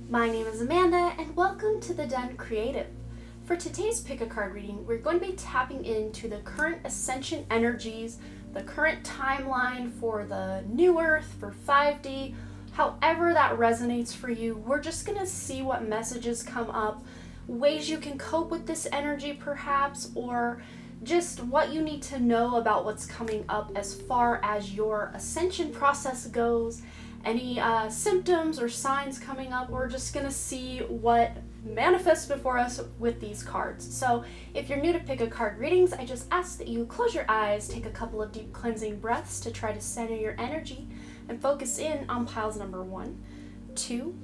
My name is Amanda, and welcome to The Den Creative. For today's pick a card reading, we're going to be tapping into the current Ascension energies, the current timeline for the New Earth, for 5D, however that resonates for you. We're just going to see what messages come up, ways you can cope with this energy perhaps, or just what you need to know about what's coming up as far as your ascension process goes. Any symptoms or signs coming up. We're just going to see what manifests before us with these cards. So if you're new to pick a card readings, I just ask that you close your eyes, take a couple of deep cleansing breaths to try to center your energy and focus in on piles number 1, 2,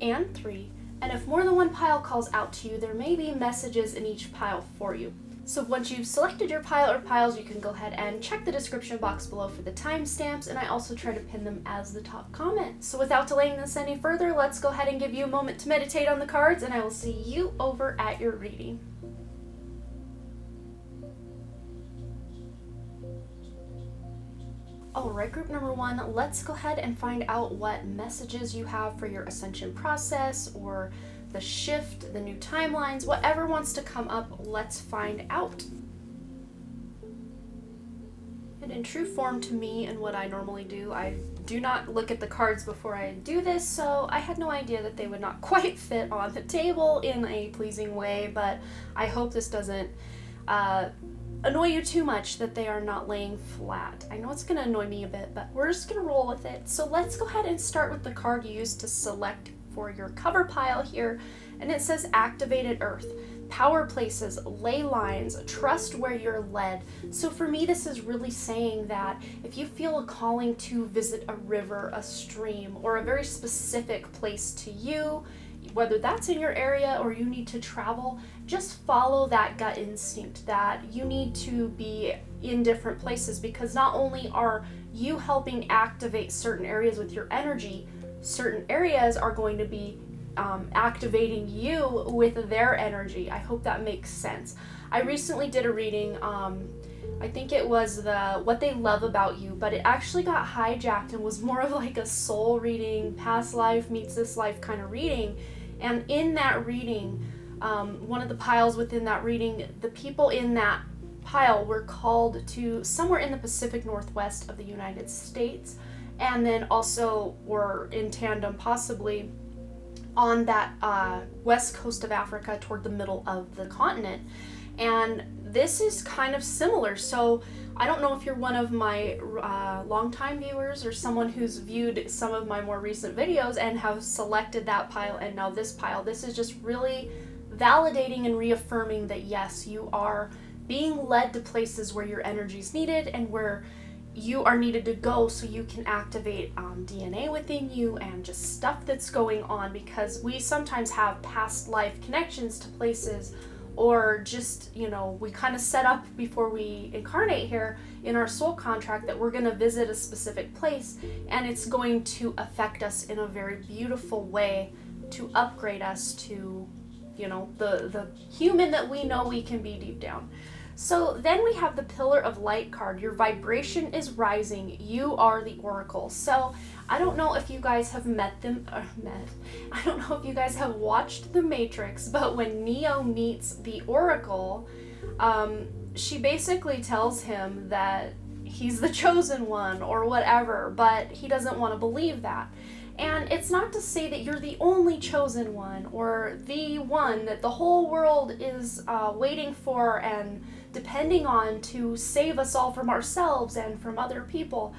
and 3. And if more than one pile calls out to you, there may be messages in each pile for you. So once you've selected your pile or piles, you can go ahead and check the description box below for the timestamps, and I also try to pin them as the top comment. So without delaying this any further, let's go ahead and give you a moment to meditate on the cards, and I will see you over at your reading. Alright, group number 1, let's go ahead and find out what messages you have for your ascension process, or the shift, the new timelines, whatever wants to come up, let's find out. And in true form to me and what I normally do, I do not look at the cards before I do this, so I had no idea that they would not quite fit on the table in a pleasing way, but I hope this doesn't annoy you too much that they are not laying flat. I know it's going to annoy me a bit, but we're just going to roll with it. So let's go ahead and start with the card you used to select for your cover pile here, and it says Activated Earth, Power Places, Ley Lines, Trust Where You're Led. So for me, this is really saying that if you feel a calling to visit a river, a stream, or a very specific place to you, whether that's in your area or you need to travel, just follow that gut instinct that you need to be in different places, because not only are you helping activate certain areas with your energy, certain areas are going to be activating you with their energy. I hope that makes sense. I recently did a reading, I think it was the What They Love About You, but it actually got hijacked and was more of like a soul reading, past life meets this life kind of reading. And in that reading, one of the piles within that reading, the people in that pile were called to somewhere in the Pacific Northwest of the United States, and then also were in tandem possibly on that west coast of Africa toward the middle of the continent. And this is kind of similar. So I don't know if you're one of my longtime viewers or someone who's viewed some of my more recent videos and have selected that pile and now this pile. This is just really validating and reaffirming that yes, you are being led to places where your energy is needed and where you are needed to go so you can activate DNA within you and just stuff that's going on, because we sometimes have past life connections to places, or just, you know, we kind of set up before we incarnate here in our soul contract that we're going to visit a specific place, and it's going to affect us in a very beautiful way to upgrade us to, you know, the human that we know we can be deep down. So then we have the Pillar of Light card. Your vibration is rising. You are the Oracle. So I don't know if you guys have I don't know if you guys have watched The Matrix, but when Neo meets the Oracle, she basically tells him that he's the chosen one or whatever, but he doesn't want to believe that. And it's not to say that you're the only chosen one or the one that the whole world is waiting for and depending on to save us all from ourselves and from other people.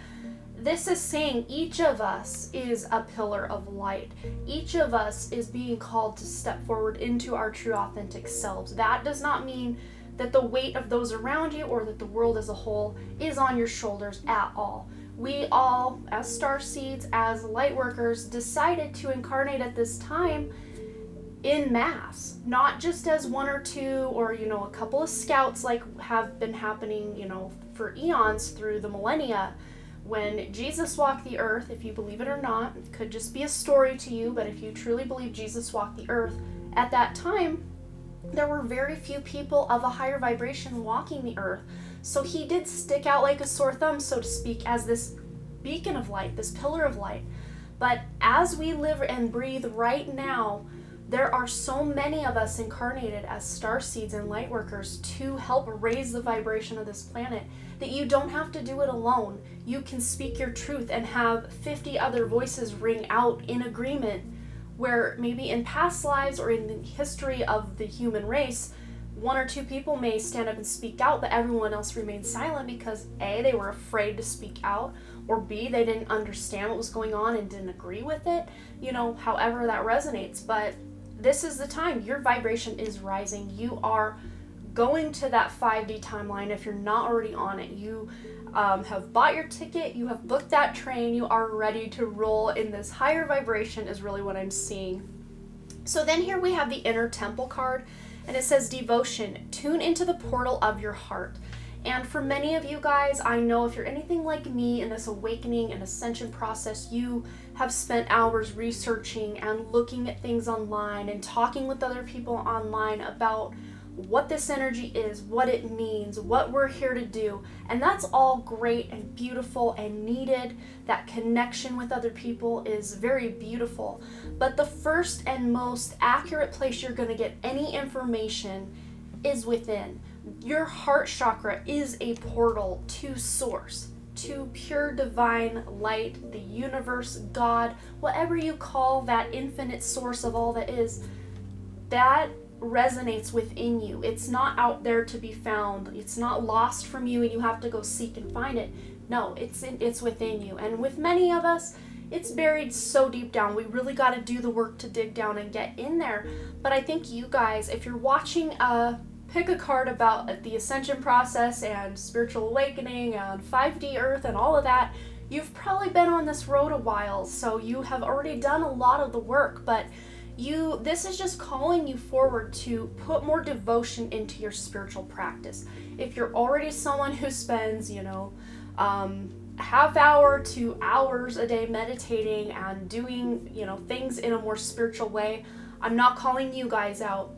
This is saying each of us is a pillar of light. Each of us is being called to step forward into our true authentic selves. That does not mean that the weight of those around you or that the world as a whole is on your shoulders at all. We all, as starseeds, as light workers, decided to incarnate at this time in mass, not just as one or two or, you know, a couple of scouts like have been happening, you know, for eons through the millennia. When Jesus walked the earth, if you believe it or not, it could just be a story to you, but if you truly believe Jesus walked the earth, at that time, there were very few people of a higher vibration walking the earth. So he did stick out like a sore thumb, so to speak, as this beacon of light, this pillar of light. But as we live and breathe right now, there are so many of us incarnated as starseeds and light workers to help raise the vibration of this planet that you don't have to do it alone. You can speak your truth and have 50 other voices ring out in agreement, where maybe in past lives or in the history of the human race, one or two people may stand up and speak out, but everyone else remained silent because A, they were afraid to speak out, or B, they didn't understand what was going on and didn't agree with it, however that resonates. But this is the time. Your vibration is rising. You are going to that 5D timeline if you're not already on it. You have bought your ticket, you have booked that train, you are ready to roll in this higher vibration is really what I'm seeing. So then here we have the inner temple card, and it says devotion, tune into the portal of your heart. And for many of you guys, I know if you're anything like me in this awakening and ascension process, you have spent hours researching and looking at things online and talking with other people online about what this energy is, what it means, what we're here to do. And that's all great and beautiful and needed. That connection with other people is very beautiful. But the first and most accurate place you're going to get any information is within. Your heart chakra is a portal to source, to pure divine light, the universe, God, whatever you call that infinite source of all that is, that resonates within you. It's not out there to be found. It's not lost from you and you have to go seek and find it. No, it's within you. And with many of us, it's buried so deep down. We really got to do the work to dig down and get in there. But I think you guys, if you're watching pick a card about the ascension process and spiritual awakening and 5D earth and all of that, you've probably been on this road a while, so you have already done a lot of the work. But this is just calling you forward to put more devotion into your spiritual practice. If you're already someone who spends, half hour to hours a day meditating and doing, things in a more spiritual way, I'm not calling you guys out.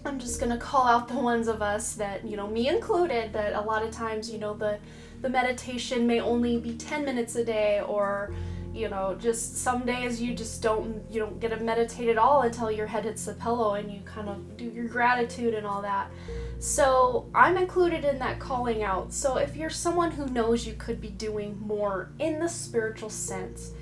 I'm just going to call out the ones of us that, me included, that a lot of times, the meditation may only be 10 minutes a day, or just some days you don't get to meditate at all until your head hits the pillow and you kind of do your gratitude and all that. So I'm included in that calling out. So if you're someone who knows you could be doing more in the spiritual sense,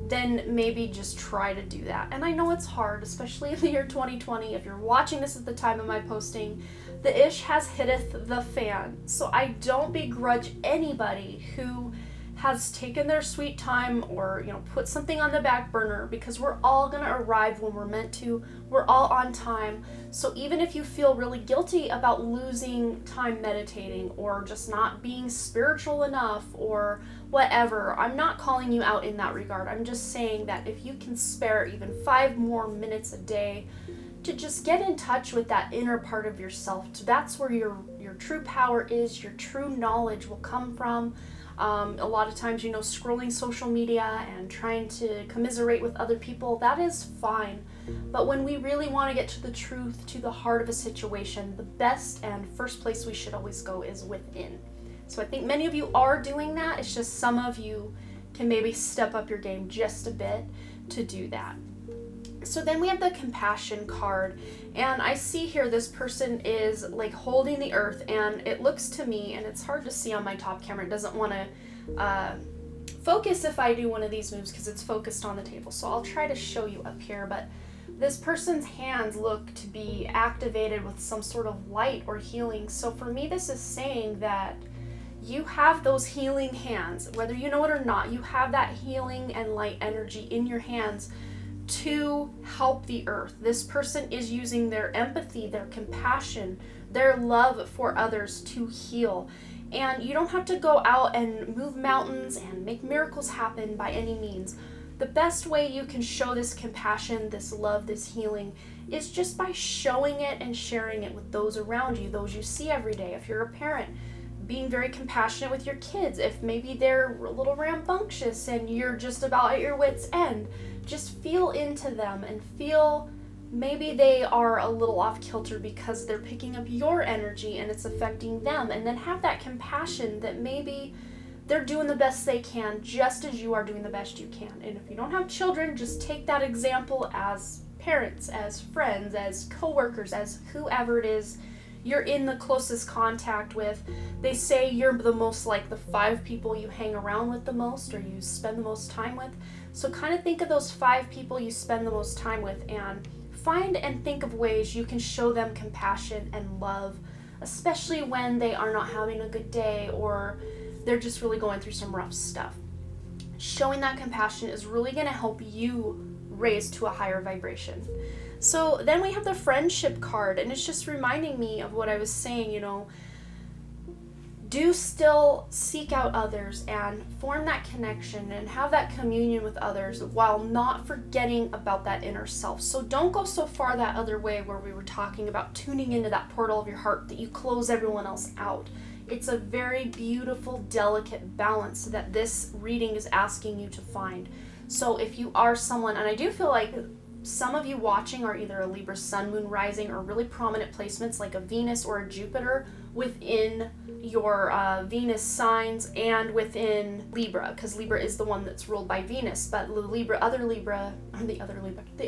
then maybe just try to do that. And I know it's hard, especially in the year 2020. If you're watching this at the time of my posting, the ish has hitteth the fan. So I don't begrudge anybody who has taken their sweet time or put something on the back burner, because we're all going to arrive when we're meant to. We're all on time. So even if you feel really guilty about losing time meditating or just not being spiritual enough or whatever, I'm not calling you out in that regard. I'm just saying that if you can spare even 5 more minutes a day to just get in touch with that inner part of yourself, that's where your true power is, your true knowledge will come from. A lot of times, scrolling social media and trying to commiserate with other people, that is fine. But when we really want to get to the truth, to the heart of a situation, the best and first place we should always go is within. So I think many of you are doing that. It's just some of you can maybe step up your game just a bit to do that. So then we have the compassion card, and I see here this person is like holding the earth, and it looks to me, and it's hard to see on my top camera, it doesn't want to focus if I do one of these moves because it's focused on the table, so I'll try to show you up here. But this person's hands look to be activated with some sort of light or healing. So for me, this is saying that you have those healing hands, whether you know it or not. You have that healing and light energy in your hands to help the earth. This person is using their empathy, their compassion, their love for others to heal. And you don't have to go out and move mountains and make miracles happen by any means. The best way you can show this compassion, this love, this healing is just by showing it and sharing it with those around you, those you see every day. If you're a parent, being very compassionate with your kids. If maybe they're a little rambunctious and you're just about at your wit's end, just feel into them and feel maybe they are a little off kilter because they're picking up your energy and it's affecting them. And then have that compassion that maybe they're doing the best they can, just as you are doing the best you can. And if you don't have children, just take that example as parents, as friends, as coworkers, as whoever it is you're in the closest contact with. They say you're the most like the 5 people you hang around with the most, or you spend the most time with. So kind of think of those 5 people you spend the most time with, and find and think of ways you can show them compassion and love, especially when they are not having a good day or they're just really going through some rough stuff. Showing that compassion is really going to help you raise to a higher vibration. So then we have the friendship card, and it's just reminding me of what I was saying, you know, do still seek out others and form that connection and have that communion with others while not forgetting about that inner self. So don't go so far that other way where we were talking about tuning into that portal of your heart that you close everyone else out. It's a very beautiful, delicate balance that this reading is asking you to find. So if you are someone, and I do feel like some of you watching are either a Libra sun, moon, rising, or really prominent placements like a Venus or a Jupiter within your Venus signs and within Libra, because Libra is the one that's ruled by Venus, but the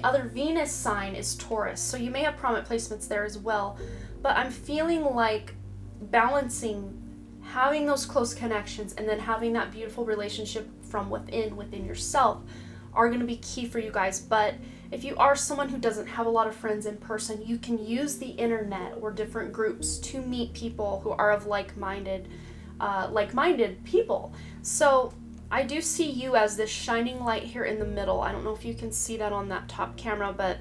other Venus sign is Taurus. So you may have prominent placements there as well, but I'm feeling like balancing having those close connections and then having that beautiful relationship from within yourself are going to be key for you guys. But if you are someone who doesn't have a lot of friends in person, you can use the internet or different groups to meet people who are of like-minded people. So I do see you as this shining light here in the middle. I don't know if you can see that on that top camera, but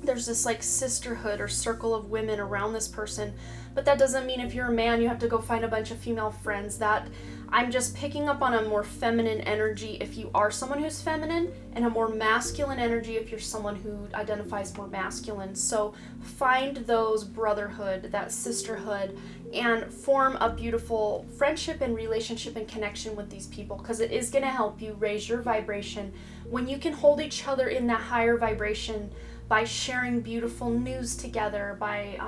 there's this like sisterhood or circle of women around this person. But that doesn't mean if you're a man you have to go find a bunch of female friends. That I'm just picking up on a more feminine energy if you are someone who's feminine, and a more masculine energy if you're someone who identifies more masculine. So find those brotherhood, that sisterhood, and form a beautiful friendship and relationship and connection with these people, because it is going to help you raise your vibration when you can hold each other in that higher vibration by sharing beautiful news together, by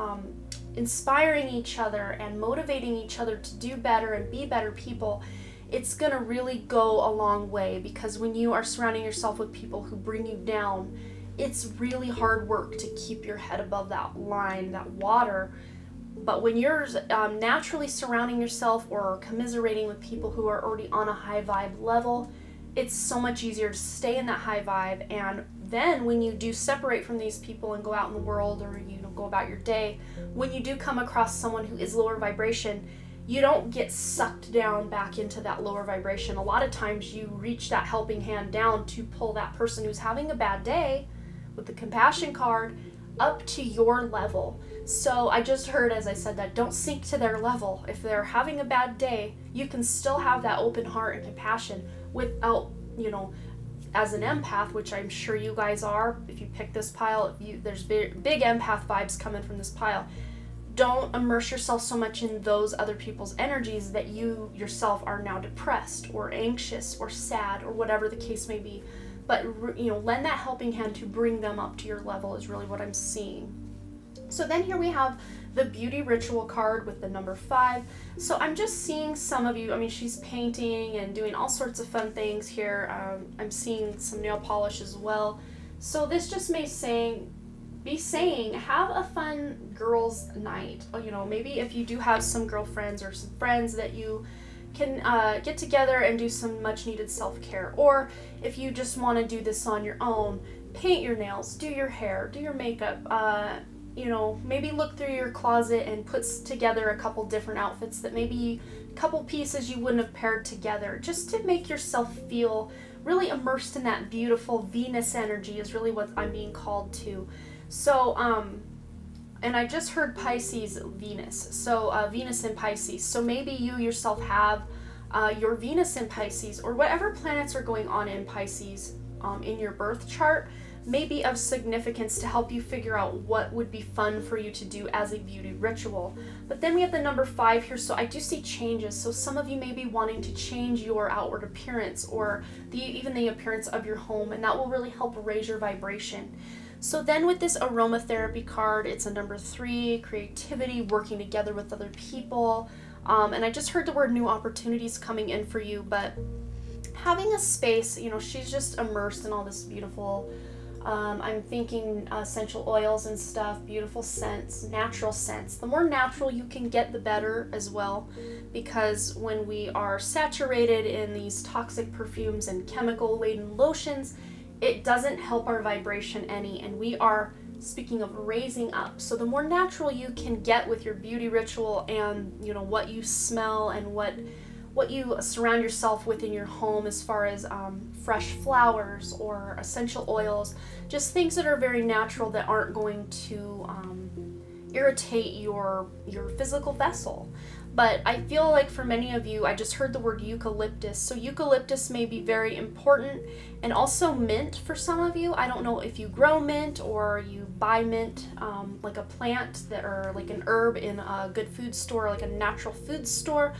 inspiring each other and motivating each other to do better and be better people. It's going to really go a long way, because when you are surrounding yourself with people who bring you down, it's really hard work to keep your head above that line, that water. But when you're naturally surrounding yourself or commiserating with people who are already on a high vibe level, it's so much easier to stay in that high vibe. And then when you do separate from these people and go out in the world, or go about your day, when you do come across someone who is lower vibration, you don't get sucked down back into that lower vibration. A lot of times you reach that helping hand down to pull that person who's having a bad day with the compassion card up to your level. So I just heard, as I said, that don't sink to their level. If they're having a bad day, you can still have that open heart and compassion without, as an empath, which I'm sure you guys are, if you pick this pile, there's big empath vibes coming from this pile. Don't immerse yourself so much in those other people's energies that you yourself are now depressed or anxious or sad or whatever the case may be. But lend that helping hand to bring them up to your level is really what I'm seeing. So then here we have the beauty ritual card with the number 5. So I'm just seeing some of you, she's painting and doing all sorts of fun things here. I'm seeing some nail polish as well. So this just may be saying, have a fun girls' night. Maybe if you do have some girlfriends or some friends that you can get together and do some much needed self-care. Or if you just want to do this on your own, paint your nails, do your hair, do your makeup, maybe look through your closet and put together a couple different outfits that maybe a couple pieces you wouldn't have paired together, just to make yourself feel really immersed in that beautiful Venus energy is really what I'm being called to. So, and I just heard Pisces Venus, so Venus in Pisces. So maybe you yourself have your Venus in Pisces, or whatever planets are going on in Pisces in your birth chart may be of significance to help you figure out what would be fun for you to do as a beauty ritual. But then we have the number 5 here, so I do see changes. So some of you may be wanting to change your outward appearance, or even the appearance of your home, and that will really help raise your vibration. So then with this aromatherapy card, it's a number 3, creativity, working together with other people, And I just heard the word new opportunities coming in for you, but having a space, she's just immersed in all this beautiful, I'm thinking essential oils and stuff, beautiful scents, natural scents. The more natural you can get, the better as well, because when we are saturated in these toxic perfumes and chemical-laden lotions, it doesn't help our vibration any, and we are, speaking of raising up. So the more natural you can get with your beauty ritual and, what you smell and what you surround yourself with in your home as far as fresh flowers or essential oils, just things that are very natural that aren't going to irritate your physical vessel. But I feel like for many of you, I just heard the word eucalyptus. So eucalyptus may be very important, and also mint for some of you. I don't know if you grow mint or you buy mint, like a plant or like an herb in a good food store, like a natural food store.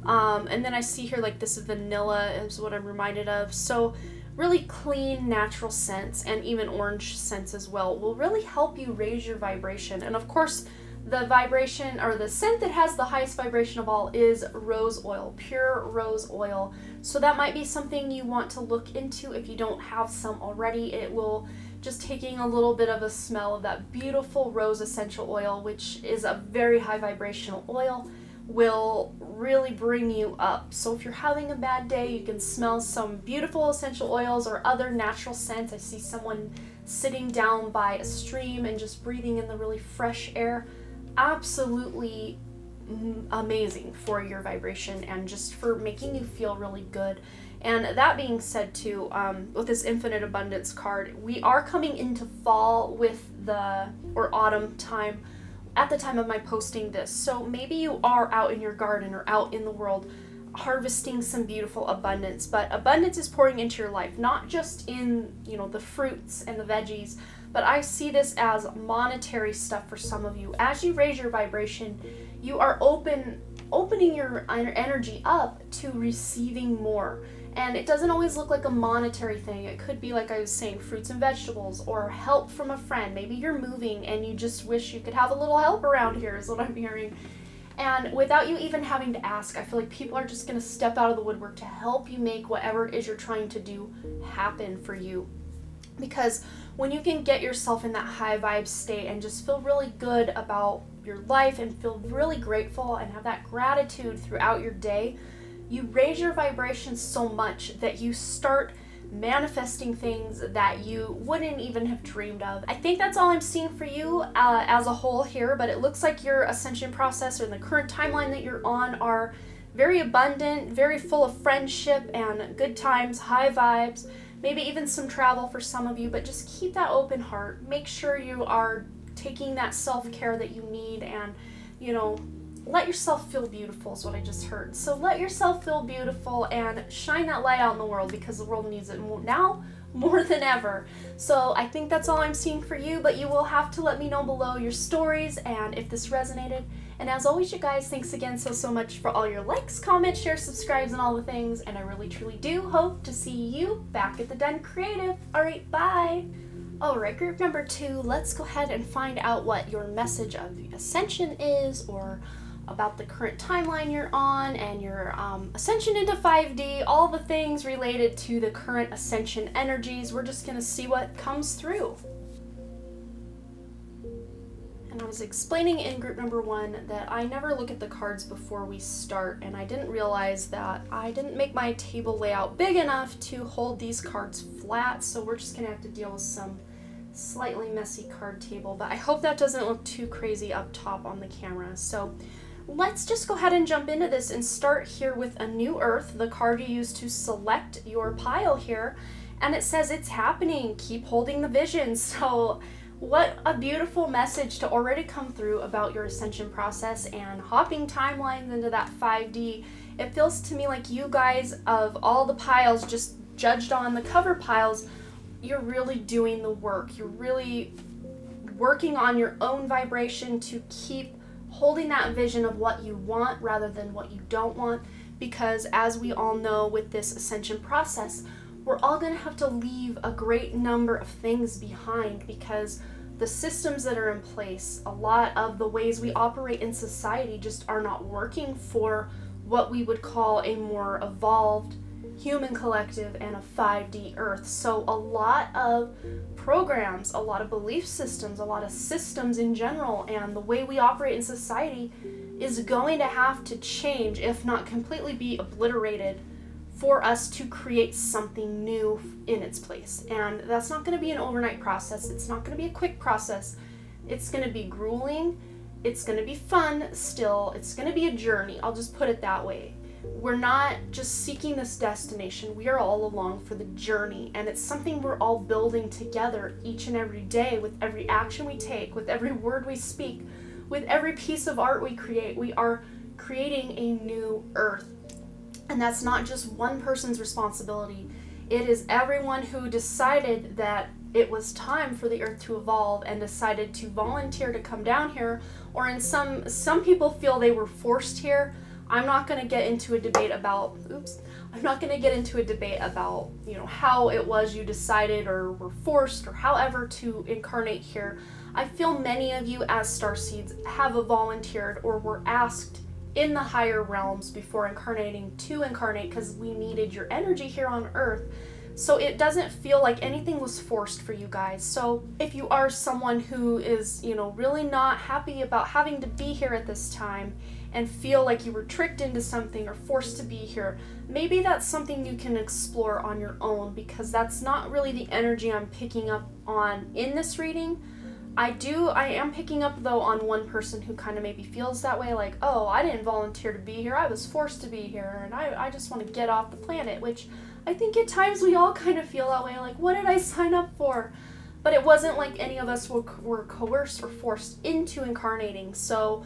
And then I see here like this vanilla is what I'm reminded of. So really clean, natural scents, and even orange scents as well, will really help you raise your vibration. And of course, the vibration or the scent that has the highest vibration of all is rose oil, pure rose oil. So that might be something you want to look into if you don't have some already. It will just taking a little bit of a smell of that beautiful rose essential oil, which is a very high vibrational oil, will really bring you up. So if you're having a bad day, you can smell some beautiful essential oils or other natural scents. I see someone sitting down by a stream and just breathing in the really fresh air. Absolutely amazing for your vibration and just for making you feel really good. And that being said too, with this infinite abundance card, we are coming into fall or autumn time at the time of my posting this. So maybe you are out in your garden or out in the world harvesting some beautiful abundance, but abundance is pouring into your life, not just in, the fruits and the veggies, but I see this as monetary stuff for some of you. As you raise your vibration, you are opening your energy up to receiving more. And it doesn't always look like a monetary thing. It could be, like I was saying, fruits and vegetables or help from a friend. Maybe you're moving and you just wish you could have a little help around here, is what I'm hearing. And without you even having to ask, I feel like people are just going to step out of the woodwork to help you make whatever it is you're trying to do happen for you. Because when you can get yourself in that high vibe state and just feel really good about your life and feel really grateful and have that gratitude throughout your day, you raise your vibration so much that you start manifesting things that you wouldn't even have dreamed of. I think that's all I'm seeing for you as a whole here, but it looks like your ascension process or the current timeline that you're on are very abundant, very full of friendship and good times, high vibes, maybe even some travel for some of you, but just keep that open heart. Make sure you are taking that self-care that you need and, let yourself feel beautiful is what I just heard. So let yourself feel beautiful and shine that light out in the world because the world needs it now more than ever. So I think that's all I'm seeing for you, but you will have to let me know below your stories and if this resonated. And as always, you guys, thanks again so much for all your likes, comments, shares, subscribes, and all the things. And I really, truly do hope to see you back at the Den Creative. All right, bye. All right, group number 2, let's go ahead and find out what your message of the Ascension is, or about the current timeline you're on and your ascension into 5D, all the things related to the current ascension energies. We're just going to see what comes through. And I was explaining in group number 1 that I never look at the cards before we start, and I didn't realize that I didn't make my table layout big enough to hold these cards flat, so we're just going to have to deal with some slightly messy card table, but I hope that doesn't look too crazy up top on the camera. So let's just go ahead and jump into this and start here with a new earth, the card you use to select your pile here. And it says it's happening, keep holding the vision. So what a beautiful message to already come through about your ascension process and hopping timelines into that 5D. It feels to me like you guys, of all the piles just judged on the cover piles, you're really doing the work. You're really working on your own vibration to keep holding that vision of what you want rather than what you don't want, because as we all know with this ascension process, we're all going to have to leave a great number of things behind, because the systems that are in place, a lot of the ways we operate in society just are not working for what we would call a more evolved human collective and a 5D Earth. So a lot of programs, a lot of belief systems, a lot of systems in general, and the way we operate in society is going to have to change, if not completely be obliterated, for us to create something new in its place. And that's not going to be an overnight process. It's not going to be a quick process. It's going to be grueling. It's going to be fun still. It's going to be a journey. I'll just put it that way. We're not just seeking this destination. We are all along for the journey, and it's something we're all building together each and every day with every action we take, with every word we speak, with every piece of art we create. We are creating a new Earth. And that's not just one person's responsibility. It is everyone who decided that it was time for the Earth to evolve and decided to volunteer to come down here, or in some people feel they were forced here. I'm not going to get into a debate about, how it was you decided or were forced or however to incarnate here. I feel many of you as starseeds have volunteered or were asked in the higher realms before incarnating to incarnate because we needed your energy here on Earth. So it doesn't feel like anything was forced for you guys. So if you are someone who is, really not happy about having to be here at this time and feel like you were tricked into something or forced to be here, maybe that's something you can explore on your own, because that's not really the energy I'm picking up on in this reading. I am picking up though on one person who kind of maybe feels that way, like, oh, I didn't volunteer to be here, I was forced to be here, and I just want to get off the planet, which I think at times we all kind of feel that way, like, what did I sign up for? But it wasn't like any of us were coerced or forced into incarnating. So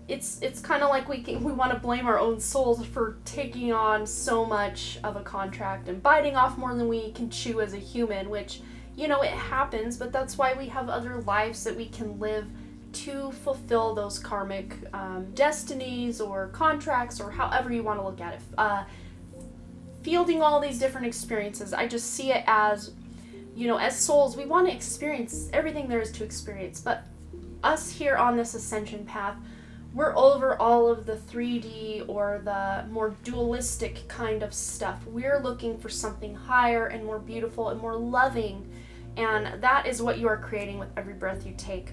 it's kind of like we want to blame our own souls for taking on so much of a contract and biting off more than we can chew as a human, which, it happens, but that's why we have other lives that we can live to fulfill those karmic destinies or contracts, or however you want to look at it. Fielding all these different experiences, I just see it as, as souls, we want to experience everything there is to experience, but us here on this ascension path, we're over all of the 3D or the more dualistic kind of stuff. We're looking for something higher and more beautiful and more loving, and that is what you are creating with every breath you take.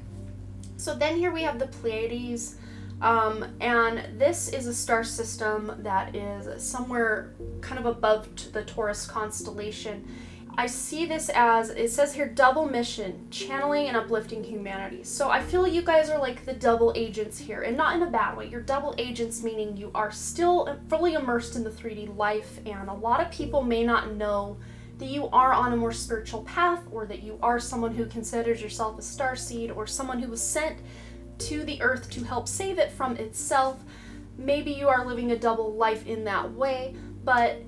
So then here we have the Pleiades, and this is a star system that is somewhere kind of above the Taurus constellation. I see this as, it says here, double mission, channeling and uplifting humanity. So I feel you guys are like the double agents here, and not in a bad way. You're double agents, meaning you are still fully immersed in the 3D life, and a lot of people may not know that you are on a more spiritual path, or that you are someone who considers yourself a starseed, or someone who was sent to the Earth to help save it from itself. Maybe you are living a double life in that way, but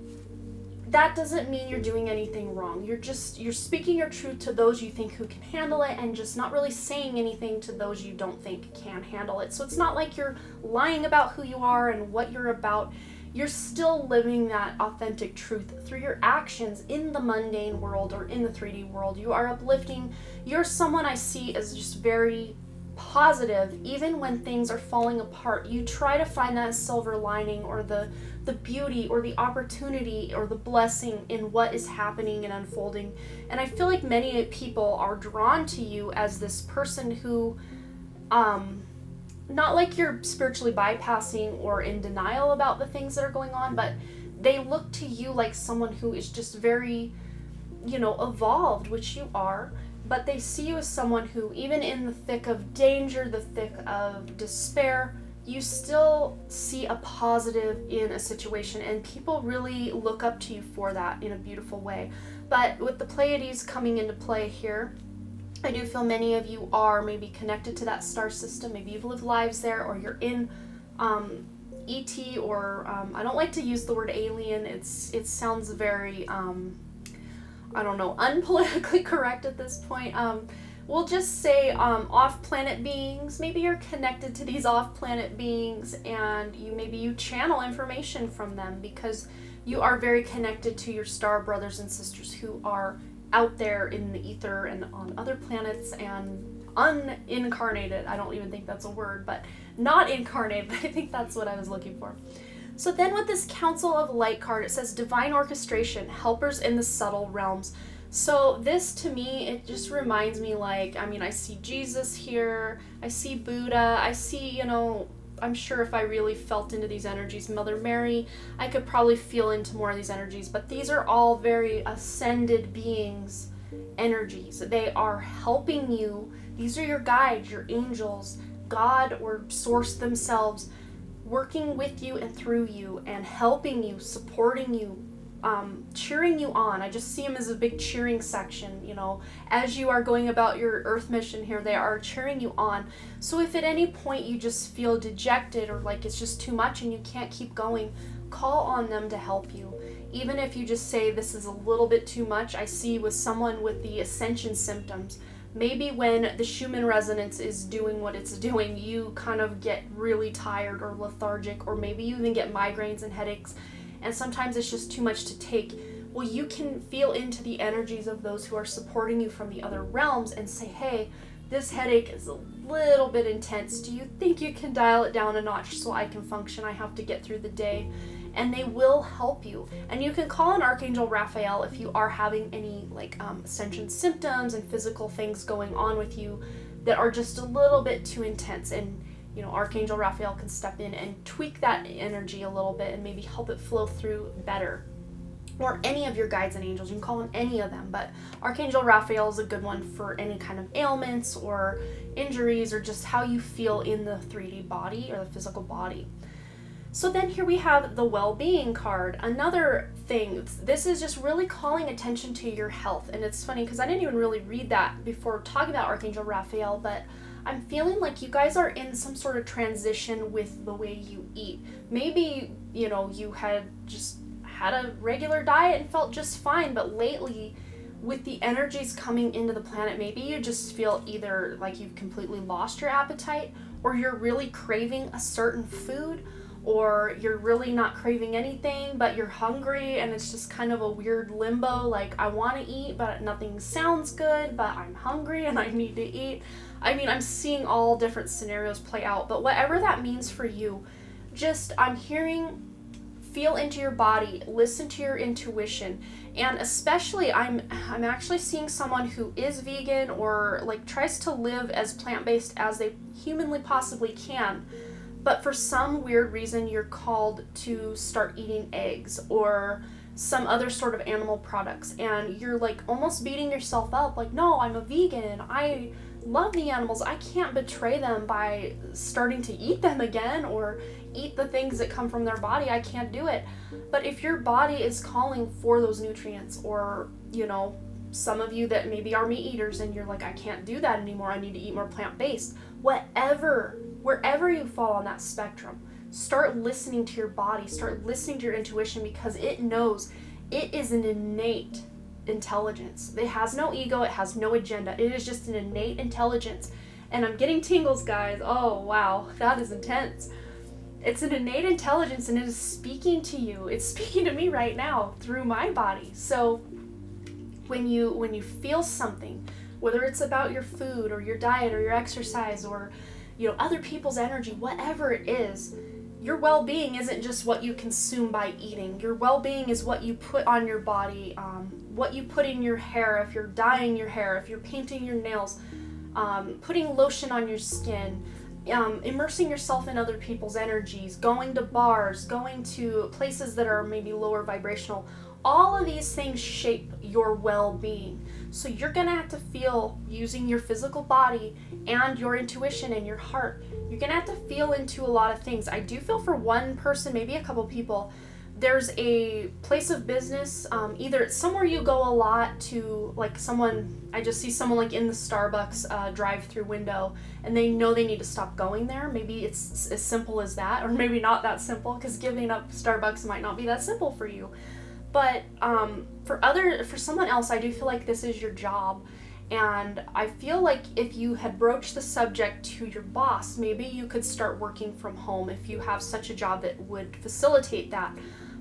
that doesn't mean you're doing anything wrong. You're speaking your truth to those you think who can handle it, and just not really saying anything to those you don't think can handle it. So it's not like you're lying about who you are and what you're about. You're still living that authentic truth through your actions in the mundane world or in the 3D world. You are uplifting. You're someone I see as just very positive, even when things are falling apart. You try to find that silver lining, or the beauty, or the opportunity, or the blessing in what is happening and unfolding. And I feel like many people are drawn to you as this person who, not like you're spiritually bypassing or in denial about the things that are going on, but they look to you like someone who is just very, evolved, which you are. But they see you as someone who, even in the thick of danger, the thick of despair, you still see a positive in a situation, and people really look up to you for that in a beautiful way. But with the Pleiades coming into play here, I do feel many of you are maybe connected to that star system. Maybe you've lived lives there, or you're in ET, or I don't like to use the word alien. It sounds very unpolitically correct at this point. We'll just say off-planet beings. Maybe you're connected to these off-planet beings, and you channel information from them because you are very connected to your star brothers and sisters who are out there in the ether and on other planets, and unincarnated. I don't even think that's a word, but not incarnated. I think that's what I was looking for. So then with this Council of Light card, it says divine orchestration, helpers in the subtle realms. So this to me, it just reminds me like, I mean, I see Jesus here, I see Buddha, I see, I'm sure if I really felt into these energies, Mother Mary, I could probably feel into more of these energies, but these are all very ascended beings energies. They are helping you. These are your guides, your angels, God or source themselves, working with you and through you and helping you, supporting you, cheering you on. I just see them as a big cheering section, as you are going about your earth mission here, they are cheering you on. So if at any point you just feel dejected or like it's just too much and you can't keep going, call on them to help you. Even if you just say this is a little bit too much. I see with someone with the Ascension symptoms, maybe when the Schumann resonance is doing what it's doing, you kind of get really tired or lethargic, or maybe you even get migraines and headaches, and sometimes it's just too much to take. Well, you can feel into the energies of those who are supporting you from the other realms and say, hey, this headache is a little bit intense. Do you think you can dial it down a notch so I can function? I have to get through the day. And they will help you. And you can call on Archangel Raphael if you are having any Ascension symptoms and physical things going on with you that are just a little bit too intense. And Archangel Raphael can step in and tweak that energy a little bit and maybe help it flow through better. Or any of your guides and angels, you can call on any of them, but Archangel Raphael is a good one for any kind of ailments or injuries or just how you feel in the 3D body or the physical body. So then here we have the well-being card. Another thing, this is just really calling attention to your health. And it's funny because I didn't even really read that before talking about Archangel Raphael, but I'm feeling like you guys are in some sort of transition with the way you eat. Maybe, you had just had a regular diet and felt just fine, but lately with the energies coming into the planet, maybe you just feel either like you've completely lost your appetite, or you're really craving a certain food, or you're really not craving anything, but you're hungry, and it's just kind of a weird limbo, like I want to eat, but nothing sounds good, but I'm hungry and I need to eat. I mean, I'm seeing all different scenarios play out, but whatever that means for you, I'm hearing, feel into your body, listen to your intuition, and especially I'm actually seeing someone who is vegan or tries to live as plant-based as they humanly possibly can, but for some weird reason you're called to start eating eggs or some other sort of animal products, and you're almost beating yourself up no, I'm a vegan, I love the animals, I can't betray them by starting to eat them again or eat the things that come from their body. I can't do it. But if your body is calling for those nutrients, or some of you that maybe are meat eaters and you're I can't do that anymore, I need to eat more plant-based, wherever you fall on that spectrum, start listening to your body, start listening to your intuition, because it knows. It is an innate intelligence. It has no ego, it has no agenda. It is just an innate intelligence. And I'm getting tingles, guys. Oh wow, that is intense. It's an innate intelligence, and it is speaking to you. It's speaking to me right now through my body. So when you feel something, whether it's about your food or your diet or your exercise or other people's energy, whatever it is, your well-being isn't just what you consume by eating. Your well-being is what you put on your body, what you put in your hair, if you're dyeing your hair, if you're painting your nails, putting lotion on your skin, immersing yourself in other people's energies, going to bars, going to places that are maybe lower vibrational. All of these things shape your well-being. So you're gonna have to feel, using your physical body and your intuition and your heart, you're gonna have to feel into a lot of things. I do feel for one person, maybe a couple people, there's a place of business, either it's somewhere you go a lot to, I just see someone in the Starbucks drive-through window, and they know they need to stop going there. Maybe it's as simple as that, or maybe not that simple, because giving up Starbucks might not be that simple for you. But for someone else, I do feel like this is your job. And I feel like if you had broached the subject to your boss, maybe you could start working from home if you have such a job that would facilitate that.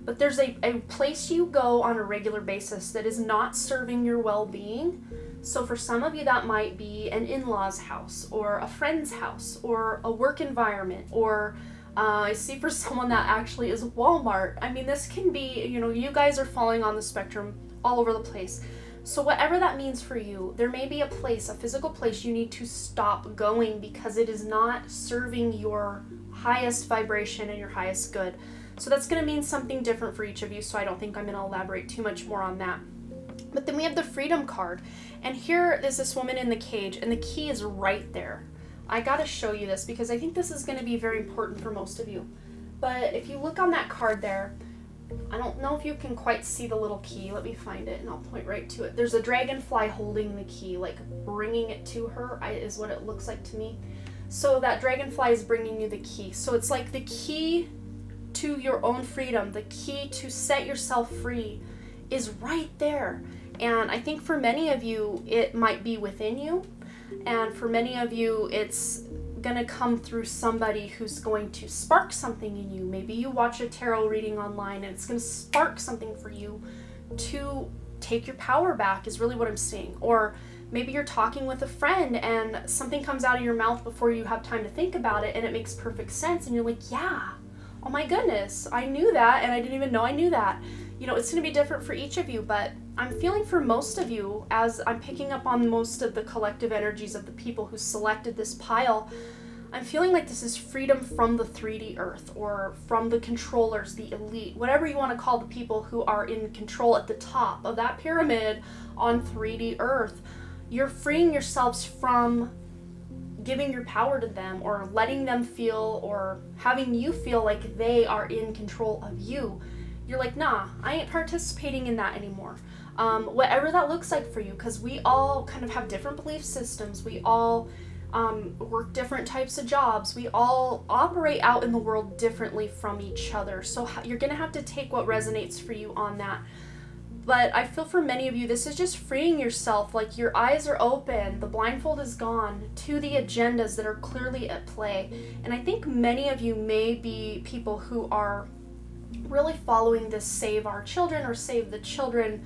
But there's a place you go on a regular basis that is not serving your well-being. So for some of you, that might be an in-laws house or a friend's house or a work environment, or I see for someone that actually is Walmart. I mean, this can be, you guys are falling on the spectrum all over the place. So whatever that means for you, there may be a place, a physical place you need to stop going because it is not serving your highest vibration and your highest good. So that's going to mean something different for each of you, so I don't think I'm going to elaborate too much more on that. But then we have the freedom card, and here is this woman in the cage, and the key is right there. I got to show you this because I think this is going to be very important for most of you. But if you look on that card there, I don't know if you can quite see the little key. Let me find it and I'll point right to it. There's a dragonfly holding the key, like bringing it to her is what it looks like to me. So that dragonfly is bringing you the key. So it's like the key to your own freedom, the key to set yourself free is right there. And I think for many of you, it might be within you. And for many of you, it's going to come through somebody who's going to spark something in you. Maybe you watch a tarot reading online and it's going to spark something for you to take your power back, is really what I'm seeing. Or maybe you're talking with a friend and something comes out of your mouth before you have time to think about it and it makes perfect sense and you're like, yeah, oh my goodness, I knew that and I didn't even know I knew that. It's going to be different for each of you, but I'm feeling for most of you, as I'm picking up on most of the collective energies of the people who selected this pile, I'm feeling like this is freedom from the 3D earth, or from the controllers, the elite, whatever you want to call the people who are in control at the top of that pyramid on 3D earth. You're freeing yourselves from giving your power to them, or letting them feel, or having you feel like they are in control of you. You're like, nah, I ain't participating in that anymore. Whatever that looks like for you, because we all kind of have different belief systems. We all work different types of jobs. We all operate out in the world differently from each other. So you're going to have to take what resonates for you on that. But I feel for many of you, this is just freeing yourself. Like your eyes are open, the blindfold is gone to the agendas that are clearly at play. And I think many of you may be people who are really following this Save Our Children or Save the Children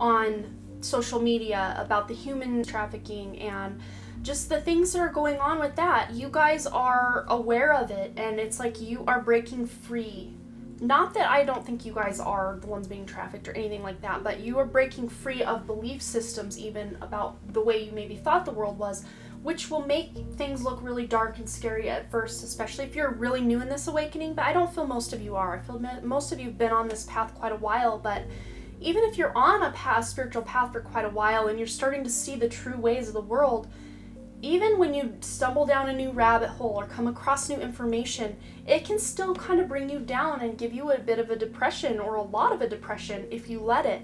on social media about the human trafficking and just the things that are going on with that. You guys are aware of it, and it's like you are breaking free. Not that I don't think you guys are the ones being trafficked or anything like that, but you are breaking free of belief systems even about the way you maybe thought the world was, which will make things look really dark and scary at first, especially if you're really new in this awakening. But I don't feel most of you are. I feel most of you have been on this path quite a while, but even if you're on a spiritual path for quite a while and you're starting to see the true ways of the world, even when you stumble down a new rabbit hole or come across new information, it can still kind of bring you down and give you a bit of a depression, or a lot of a depression if you let it.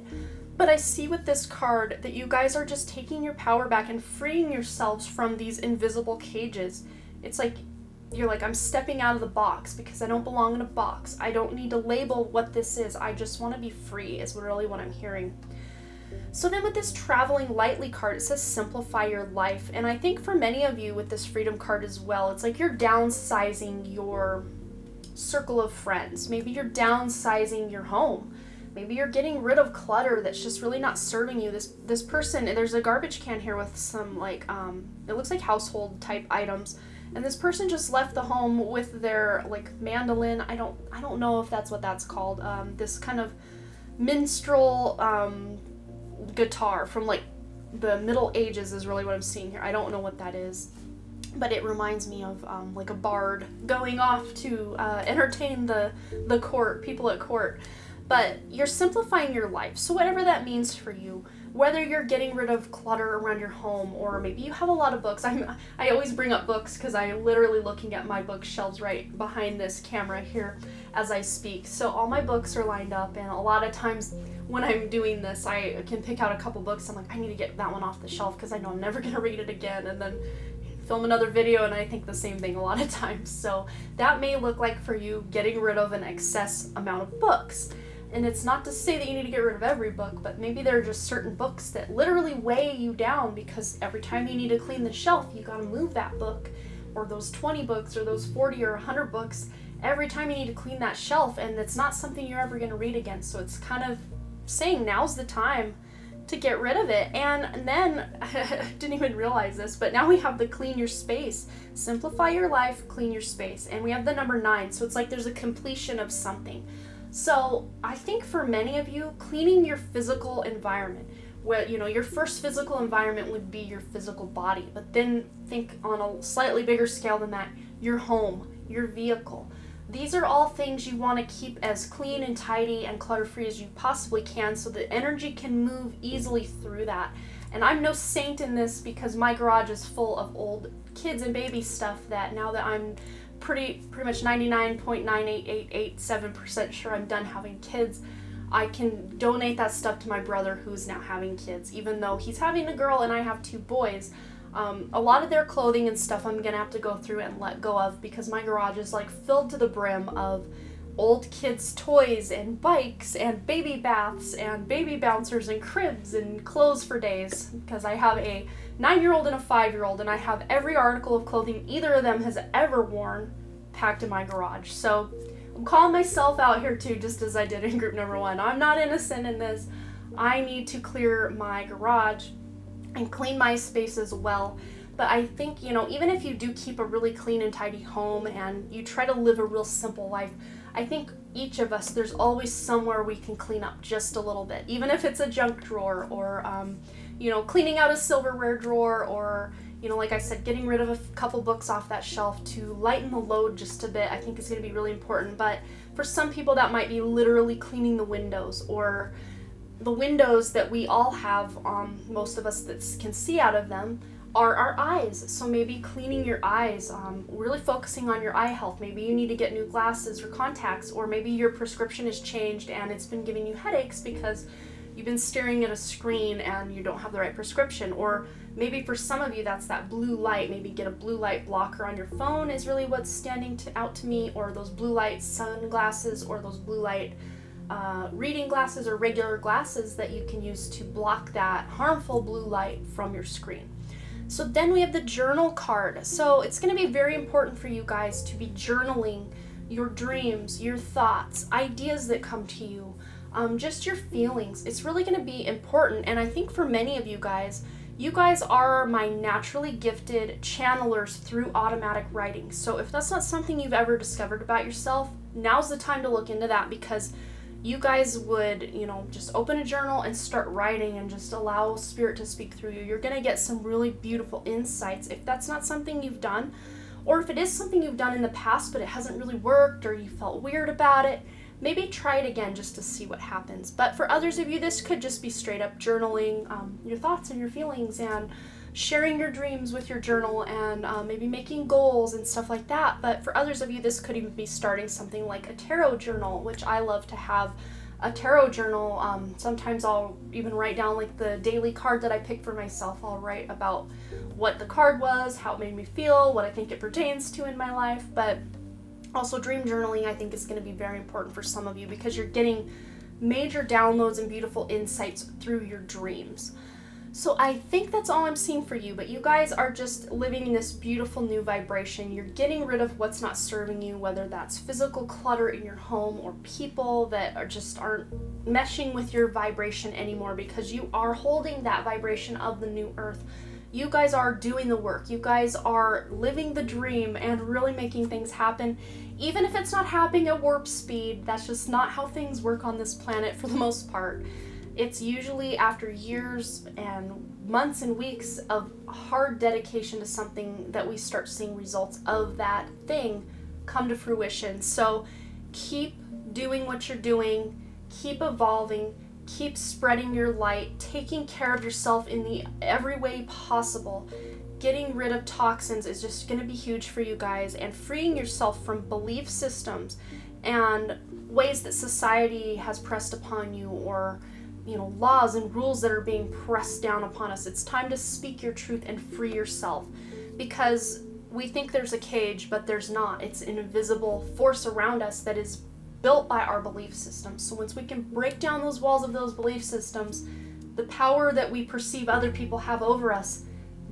But I see with this card that you guys are just taking your power back and freeing yourselves from these invisible cages. It's like, you're like, I'm stepping out of the box because I don't belong in a box. I don't need to label what this is. I just want to be free is really what I'm hearing. So then with this traveling lightly card, it says simplify your life. And I think for many of you with this freedom card as well, it's like you're downsizing your circle of friends. Maybe you're downsizing your home. Maybe you're getting rid of clutter that's just really not serving you. This person, there's a garbage can here with some like, it looks like household type items. And this person just left the home with their like mandolin. I don't know if that's what that's called. This kind of minstrel guitar from like the Middle Ages is really what I'm seeing here. I don't know what that is, but it reminds me of like a bard going off to entertain the court, people at court. But you're simplifying your life. So whatever that means for you, whether you're getting rid of clutter around your home, or maybe you have a lot of books. I always bring up books because I'm literally looking at my bookshelves right behind this camera here as I speak. So all my books are lined up, and a lot of times when I'm doing this, I can pick out a couple books. I'm like, I need to get that one off the shelf because I know I'm never going to read it again, and then film another video, and I think the same thing a lot of times. So that may look like for you getting rid of an excess amount of books. And it's not to say that you need to get rid of every book, but maybe there are just certain books that literally weigh you down, because every time you need to clean the shelf, you gotta move that book, or those 20 books, or those 40 or 100 books, every time you need to clean that shelf, and it's not something you're ever gonna read again. So it's kind of saying now's the time to get rid of it. And then, I didn't even realize this, but now we have the clean your space. Simplify your life, clean your space. And we have the number 9, so it's like there's a completion of something. So I think for many of you, cleaning your physical environment, where, you know, your first physical environment would be your physical body, but then think on a slightly bigger scale than that, your home, your vehicle. These are all things you want to keep as clean and tidy and clutter-free as you possibly can so that energy can move easily through that. And I'm no saint in this because my garage is full of old kids and baby stuff that now that I'm pretty much 99.98887% sure I'm done having kids, I can donate that stuff to my brother who's now having kids, even though he's having a girl and I have 2 boys. A lot of their clothing and stuff I'm gonna have to go through and let go of because my garage is like filled to the brim of old kids' toys and bikes and baby baths and baby bouncers and cribs and clothes for days, because I have a 9-year-old and a 5-year-old and I have every article of clothing either of them has ever worn packed in my garage. So I'm calling myself out here too, just as I did in group number 1. I'm not innocent in this. I need to clear my garage and clean my space as well. But I think, you know, even if you do keep a really clean and tidy home and you try to live a real simple life, I think each of us, there's always somewhere we can clean up just a little bit, even if it's a junk drawer or, you know, cleaning out a silverware drawer or, you know, like I said, getting rid of a couple books off that shelf to lighten the load just a bit, I think is going to be really important. But for some people, that might be literally cleaning the windows, or the windows that we all have, most of us that can see out of them, are our eyes. So maybe cleaning your eyes, really focusing on your eye health. Maybe you need to get new glasses or contacts, or maybe your prescription has changed and it's been giving you headaches because you've been staring at a screen and you don't have the right prescription. Or maybe for some of you that's that blue light. Maybe get a blue light blocker on your phone is really what's standing out to me, or those blue light sunglasses, or those blue light reading glasses or regular glasses that you can use to block that harmful blue light from your screen. So then we have the journal card. So it's going to be very important for you guys to be journaling your dreams, your thoughts, ideas that come to you, just your feelings. It's really going to be important. And I think for many of you guys are my naturally gifted channelers through automatic writing. So if that's not something you've ever discovered about yourself, now's the time to look into that, because you guys would, you know, just open a journal and start writing and just allow spirit to speak through you. You're going to get some really beautiful insights. If that's not something you've done, or if it is something you've done in the past but it hasn't really worked, or you felt weird about it, maybe try it again just to see what happens. But for others of you, this could just be straight up journaling your thoughts and your feelings, and sharing your dreams with your journal, and maybe making goals and stuff like that. But for others of you, this could even be starting something like a tarot journal, which I love to have a tarot journal. Sometimes I'll even write down like the daily card that I pick for myself. I'll write about what the card was, how it made me feel, what I think it pertains to in my life. But also dream journaling, I think, is going to be very important for some of you, because you're getting major downloads and beautiful insights through your dreams. So I think that's all I'm seeing for you, but you guys are just living in this beautiful new vibration. You're getting rid of what's not serving you, whether that's physical clutter in your home or people that aren't meshing with your vibration anymore, because you are holding that vibration of the new earth. You guys are doing the work. You guys are living the dream and really making things happen. Even if it's not happening at warp speed, that's just not how things work on this planet for the most part. It's usually after years and months and weeks of hard dedication to something that we start seeing results of that thing come to fruition. So keep doing what you're doing, keep evolving, keep spreading your light, taking care of yourself in every way possible. Getting rid of toxins is just going to be huge for you guys, and freeing yourself from belief systems and ways that society has pressed upon you, or laws and rules that are being pressed down upon us. It's time to speak your truth and free yourself, because we think there's a cage, but there's not. It's an invisible force around us that is built by our belief systems. So once we can break down those walls of those belief systems, the power that we perceive other people have over us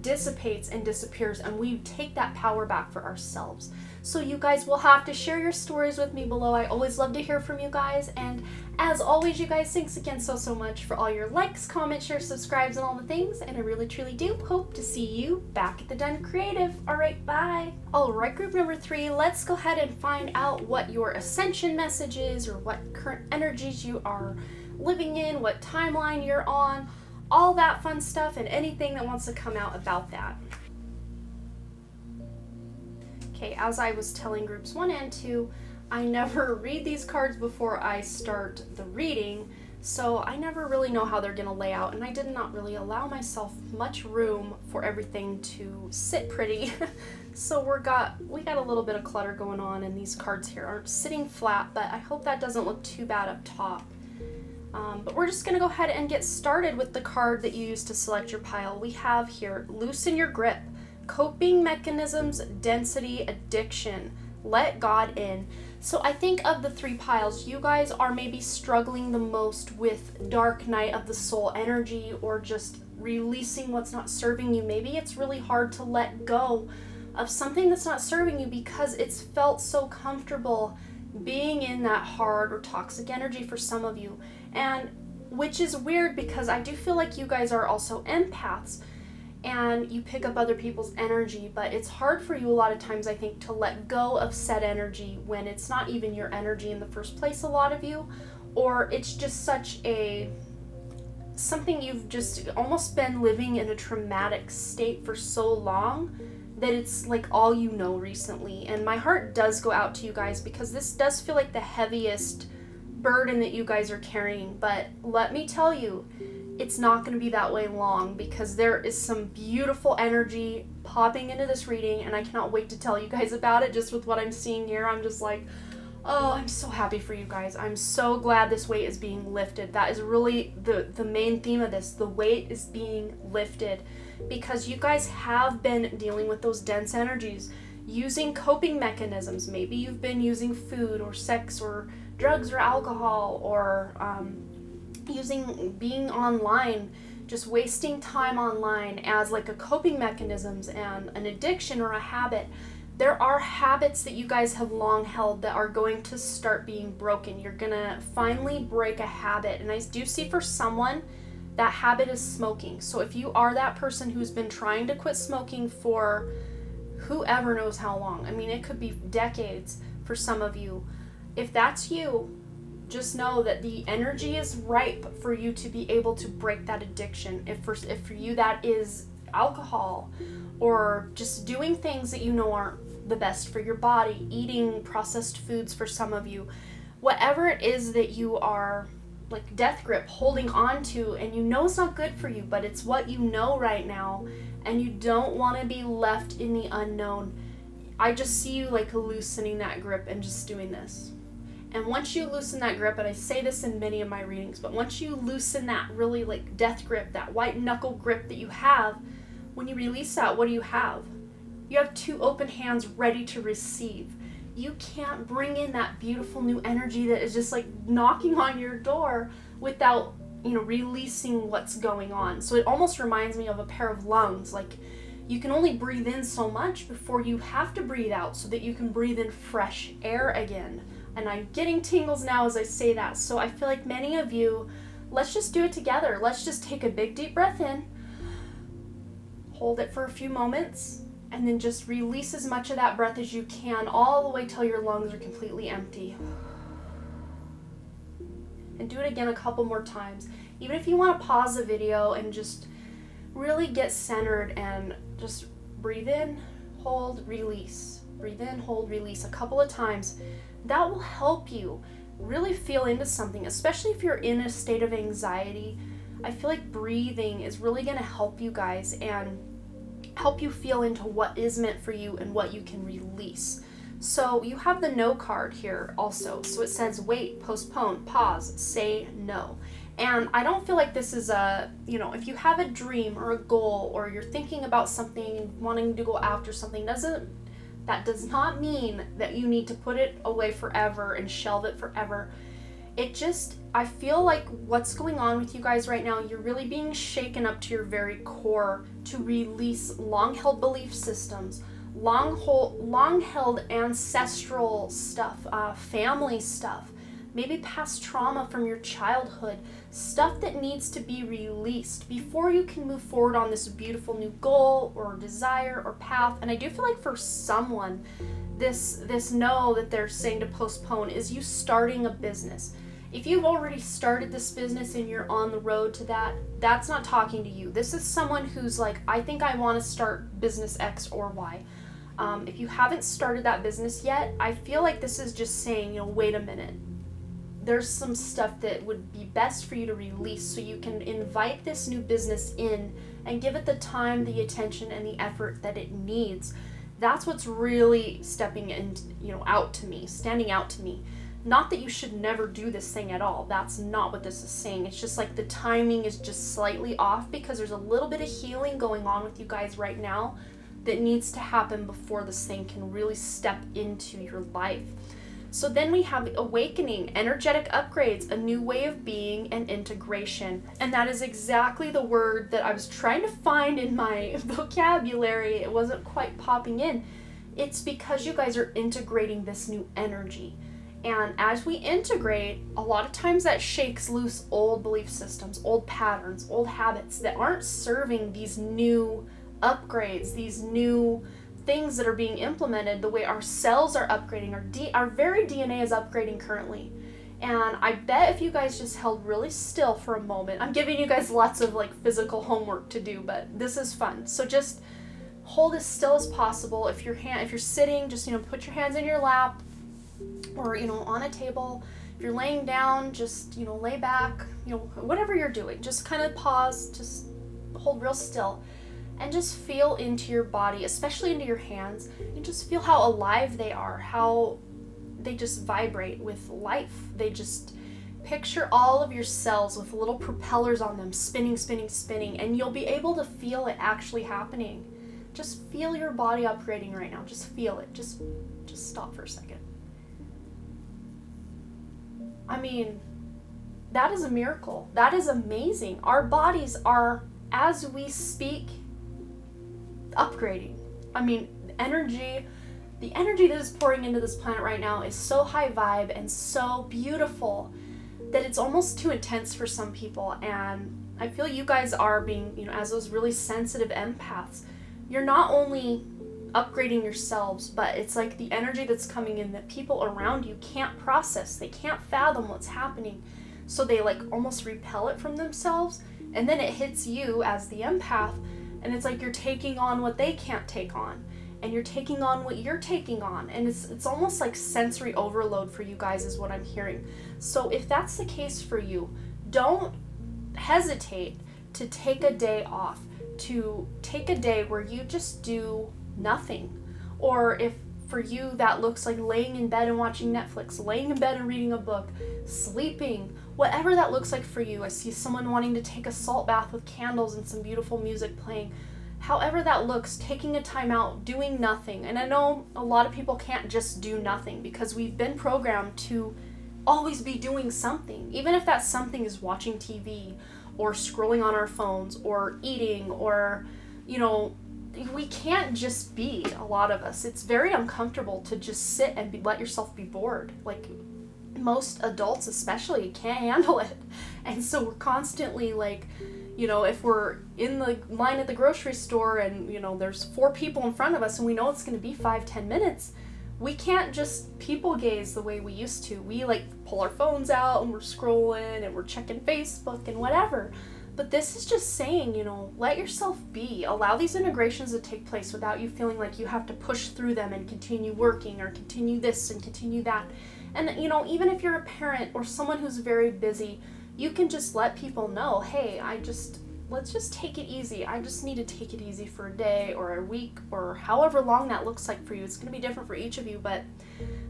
dissipates and disappears, and we take that power back for ourselves. So you guys will have to share your stories with me below. I always love to hear from you guys. And as always, you guys, thanks again so much for all your likes, comments, shares, subscribes, and all the things. And I really truly do hope to see you back at the Den Creative. All right, bye. All right, group number 3, let's go ahead and find out what your Ascension message is, or what current energies you are living in, what timeline you're on, all that fun stuff, and anything that wants to come out about that. Okay, as I was telling groups 1 and 2, I never read these cards before I start the reading, so I never really know how they're going to lay out, and I did not really allow myself much room for everything to sit pretty. So we got a little bit of clutter going on, and these cards here aren't sitting flat, but I hope that doesn't look too bad up top. But we're just going to go ahead and get started with the card that you used to select your pile. We have here, loosen your grip. Coping mechanisms, density, addiction, let God in. So I think of the 3 piles, you guys are maybe struggling the most with dark night of the soul energy, or just releasing what's not serving you. Maybe it's really hard to let go of something that's not serving you because it's felt so comfortable being in that hard or toxic energy for some of you. And which is weird, because I do feel like you guys are also empaths, and you pick up other people's energy, but it's hard for you a lot of times, I think, to let go of said energy when it's not even your energy in the first place, a lot of you, or it's just something you've just almost been living in a traumatic state for so long that it's like all you know recently. And my heart does go out to you guys, because this does feel like the heaviest burden that you guys are carrying, but let me tell you, it's not going to be that way long, because there is some beautiful energy popping into this reading, and I cannot wait to tell you guys about it. Just with what I'm seeing here, I'm just like, oh, I'm so happy for you guys. I'm so glad this weight is being lifted. That is really the main theme of this. The weight is being lifted, because you guys have been dealing with those dense energies, using coping mechanisms. Maybe you've been using food or sex or drugs or alcohol, or being online, just wasting time online as like a coping mechanisms and an addiction or a habit. There are habits that you guys have long held that are going to start being broken. You're gonna finally break a habit, and I do see for someone that habit is smoking. So if you are that person who's been trying to quit smoking for whoever knows how long, I mean, it could be decades for some of you. If that's you, just know that the energy is ripe for you to be able to break that addiction. If for you that is alcohol, or just doing things that you know aren't the best for your body, eating processed foods for some of you, whatever it is that you are like death grip holding on to, and you know it's not good for you, but it's what you know right now, and you don't want to be left in the unknown. I just see you like loosening that grip and just doing this. And once you loosen that grip, and I say this in many of my readings, but once you loosen that really like death grip, that white knuckle grip that you have, when you release that, what do you have? You have 2 open hands ready to receive. You can't bring in that beautiful new energy that is just like knocking on your door without, releasing what's going on. So it almost reminds me of a pair of lungs. Like, you can only breathe in so much before you have to breathe out, so that you can breathe in fresh air again. And I'm getting tingles now as I say that. So I feel like many of you, let's just do it together. Let's just take a big deep breath in, hold it for a few moments, and then just release as much of that breath as you can, all the way till your lungs are completely empty. And do it again a couple more times. Even if you want to pause the video and just really get centered and just breathe in, hold, release. Breathe in, hold, release a couple of times. That will help you really feel into something, especially if you're in a state of anxiety. I feel like breathing is really going to help you guys and help you feel into what is meant for you and what you can release. So you have the no card here also. So it says wait, postpone, pause, say no. And I don't feel like this is if you have a dream or a goal, or you're thinking about something, wanting to go after something, that does not mean that you need to put it away forever and shelve it forever. I feel like what's going on with you guys right now, you're really being shaken up to your very core to release long-held belief systems, long held ancestral stuff, family stuff, maybe past trauma from your childhood, stuff that needs to be released before you can move forward on this beautiful new goal or desire or path. And I do feel like for someone, this no that they're saying to postpone is you starting a business. If you've already started this business and you're on the road to that, that's not talking to you. This is someone who's like, I think I want to start business X or Y. If you haven't started that business yet, I feel like this is just saying, wait a minute. There's some stuff that would be best for you to release so you can invite this new business in and give it the time, the attention, and the effort that it needs. That's what's really stepping in, standing out to me. Not that you should never do this thing at all. That's not what this is saying. It's just like the timing is just slightly off because there's a little bit of healing going on with you guys right now that needs to happen before this thing can really step into your life. So then we have awakening, energetic upgrades, a new way of being, and integration. And that is exactly the word that I was trying to find in my vocabulary. It wasn't quite popping in. It's because you guys are integrating this new energy. And as we integrate, a lot of times that shakes loose old belief systems, old patterns, old habits that aren't serving these new upgrades, these new things that are being implemented, the way our cells are upgrading, our very DNA is upgrading currently. And I bet if you guys just held really still for a moment, I'm giving you guys lots of like physical homework to do, but this is fun. So just hold as still as possible. If you're sitting, just put your hands in your lap or on a table. If you're laying down, just lay back, whatever you're doing, just kind of pause, just hold real still. And just feel into your body, especially into your hands, and just feel how alive they are, how they just vibrate with life. They just picture all of your cells with little propellers on them, spinning, spinning, spinning, and you'll be able to feel it actually happening. Just feel your body upgrading right now. Just feel it. Just stop for a second. I mean, that is a miracle. That is amazing. Our bodies are, as we speak, upgrading. I mean, the energy that is pouring into this planet right now is so high vibe and so beautiful that it's almost too intense for some people. And I feel you guys are being, as those really sensitive empaths, you're not only upgrading yourselves, but it's like the energy that's coming in that people around you can't process. They can't fathom what's happening. So they like almost repel it from themselves. And then it hits you as the empath. And it's like you're taking on what they can't take on. And you're taking on what you're taking on. And it's almost like sensory overload for you guys is what I'm hearing. So if that's the case for you, don't hesitate to take a day off. To take a day where you just do nothing. Or if for you that looks like laying in bed and watching Netflix, laying in bed and reading a book, sleeping, whatever that looks like for you. I see someone wanting to take a salt bath with candles and some beautiful music playing. However that looks, taking a time out, doing nothing. And I know a lot of people can't just do nothing because we've been programmed to always be doing something. Even if that something is watching TV or scrolling on our phones or eating or, we can't just be, a lot of us. It's very uncomfortable to just sit and let yourself be bored. Like, most adults especially can't handle it. And so we're constantly like, if we're in the line at the grocery store and, there's 4 people in front of us and we know it's going to be 5-10 minutes, we can't just people gaze the way we used to. We like pull our phones out and we're scrolling and we're checking Facebook and whatever. But this is just saying, let yourself be. Allow these integrations to take place without you feeling like you have to push through them and continue working or continue this and continue that. And, even if you're a parent or someone who's very busy, you can just let people know, hey, let's just take it easy. I just need to take it easy for a day or a week or however long that looks like for you. It's going to be different for each of you, but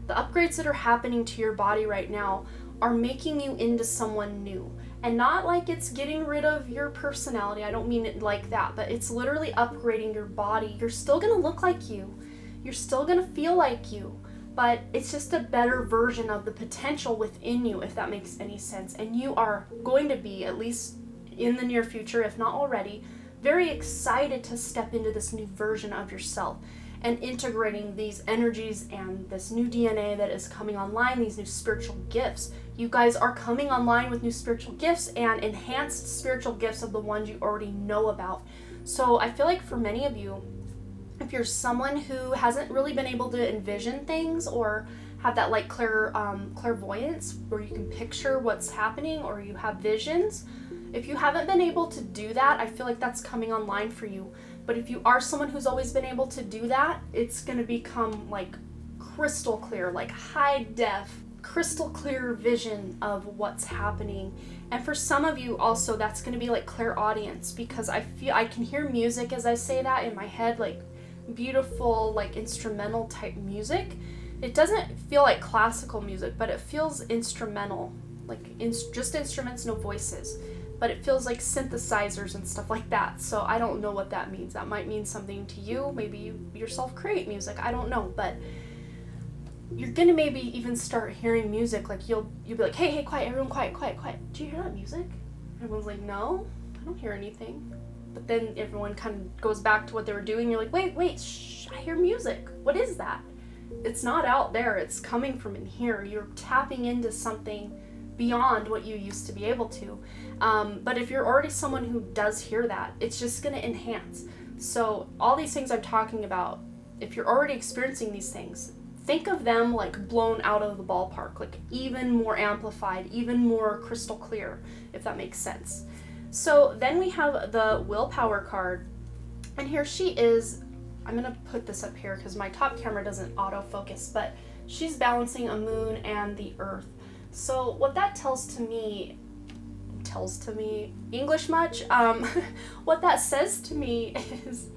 the upgrades that are happening to your body right now are making you into someone new. And not like it's getting rid of your personality. I don't mean it like that, but it's literally upgrading your body. You're still going to look like you. You're still going to feel like you. But it's just a better version of the potential within you, if that makes any sense. And you are going to be, at least in the near future, if not already, very excited to step into this new version of yourself. and integrating these energies and this new DNA that is coming online, these new spiritual gifts. You guys are coming online with new spiritual gifts and enhanced spiritual gifts of the ones you already know about. So I feel like for many of you, if you're someone who hasn't really been able to envision things or have that like clairvoyance where you can picture what's happening, or you have visions, if you haven't been able to do that, I feel like that's coming online for you. But if you are someone who's always been able to do that, it's going to become like crystal clear, like high def, crystal clear vision of what's happening. And for some of you also, that's going to be like clairaudience, because I feel I can hear music as I say that in my head, like beautiful, like instrumental type music. It doesn't feel like classical music, but it feels instrumental, like just instruments, no voices. But it feels like synthesizers and stuff like that. So I don't know what that means. That might mean something to you. Maybe you yourself create music. I don't know. But you're gonna maybe even start hearing music. Like you'll be like, hey, quiet, everyone, quiet. Do you hear that music? Everyone's like, no, I don't hear anything. But then everyone kind of goes back to what they were doing. You're like, wait, shh, I hear music. What is that? It's not out there. It's coming from in here. You're tapping into something beyond what you used to be able to. But if you're already someone who does hear that, it's just going to enhance. So all these things I'm talking about, if you're already experiencing these things, think of them like blown out of the ballpark, like even more amplified, even more crystal clear, if that makes sense. So then we have the willpower card, and here she is. I'm going to put this up here because my top camera doesn't autofocus, but she's balancing a moon and the earth. So what that tells to me, English much? What that says to me is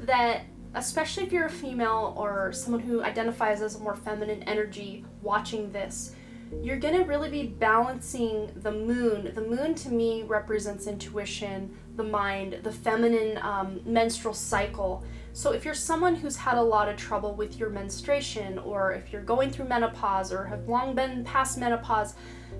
that, especially if you're a female or someone who identifies as a more feminine energy watching this, you're going to really be balancing the moon. The moon to me represents intuition, the mind, the feminine menstrual cycle. So if you're someone who's had a lot of trouble with your menstruation, or if you're going through menopause or have long been past menopause,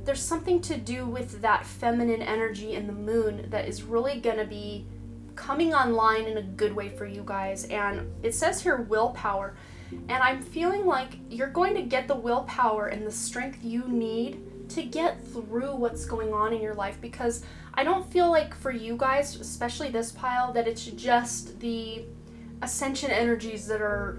there's something to do with that feminine energy in the moon that is really going to be coming online in a good way for you guys. And it says here willpower. And I'm feeling like you're going to get the willpower and the strength you need to get through what's going on in your life, because I don't feel like for you guys, especially this pile, that it's just the Ascension energies that are,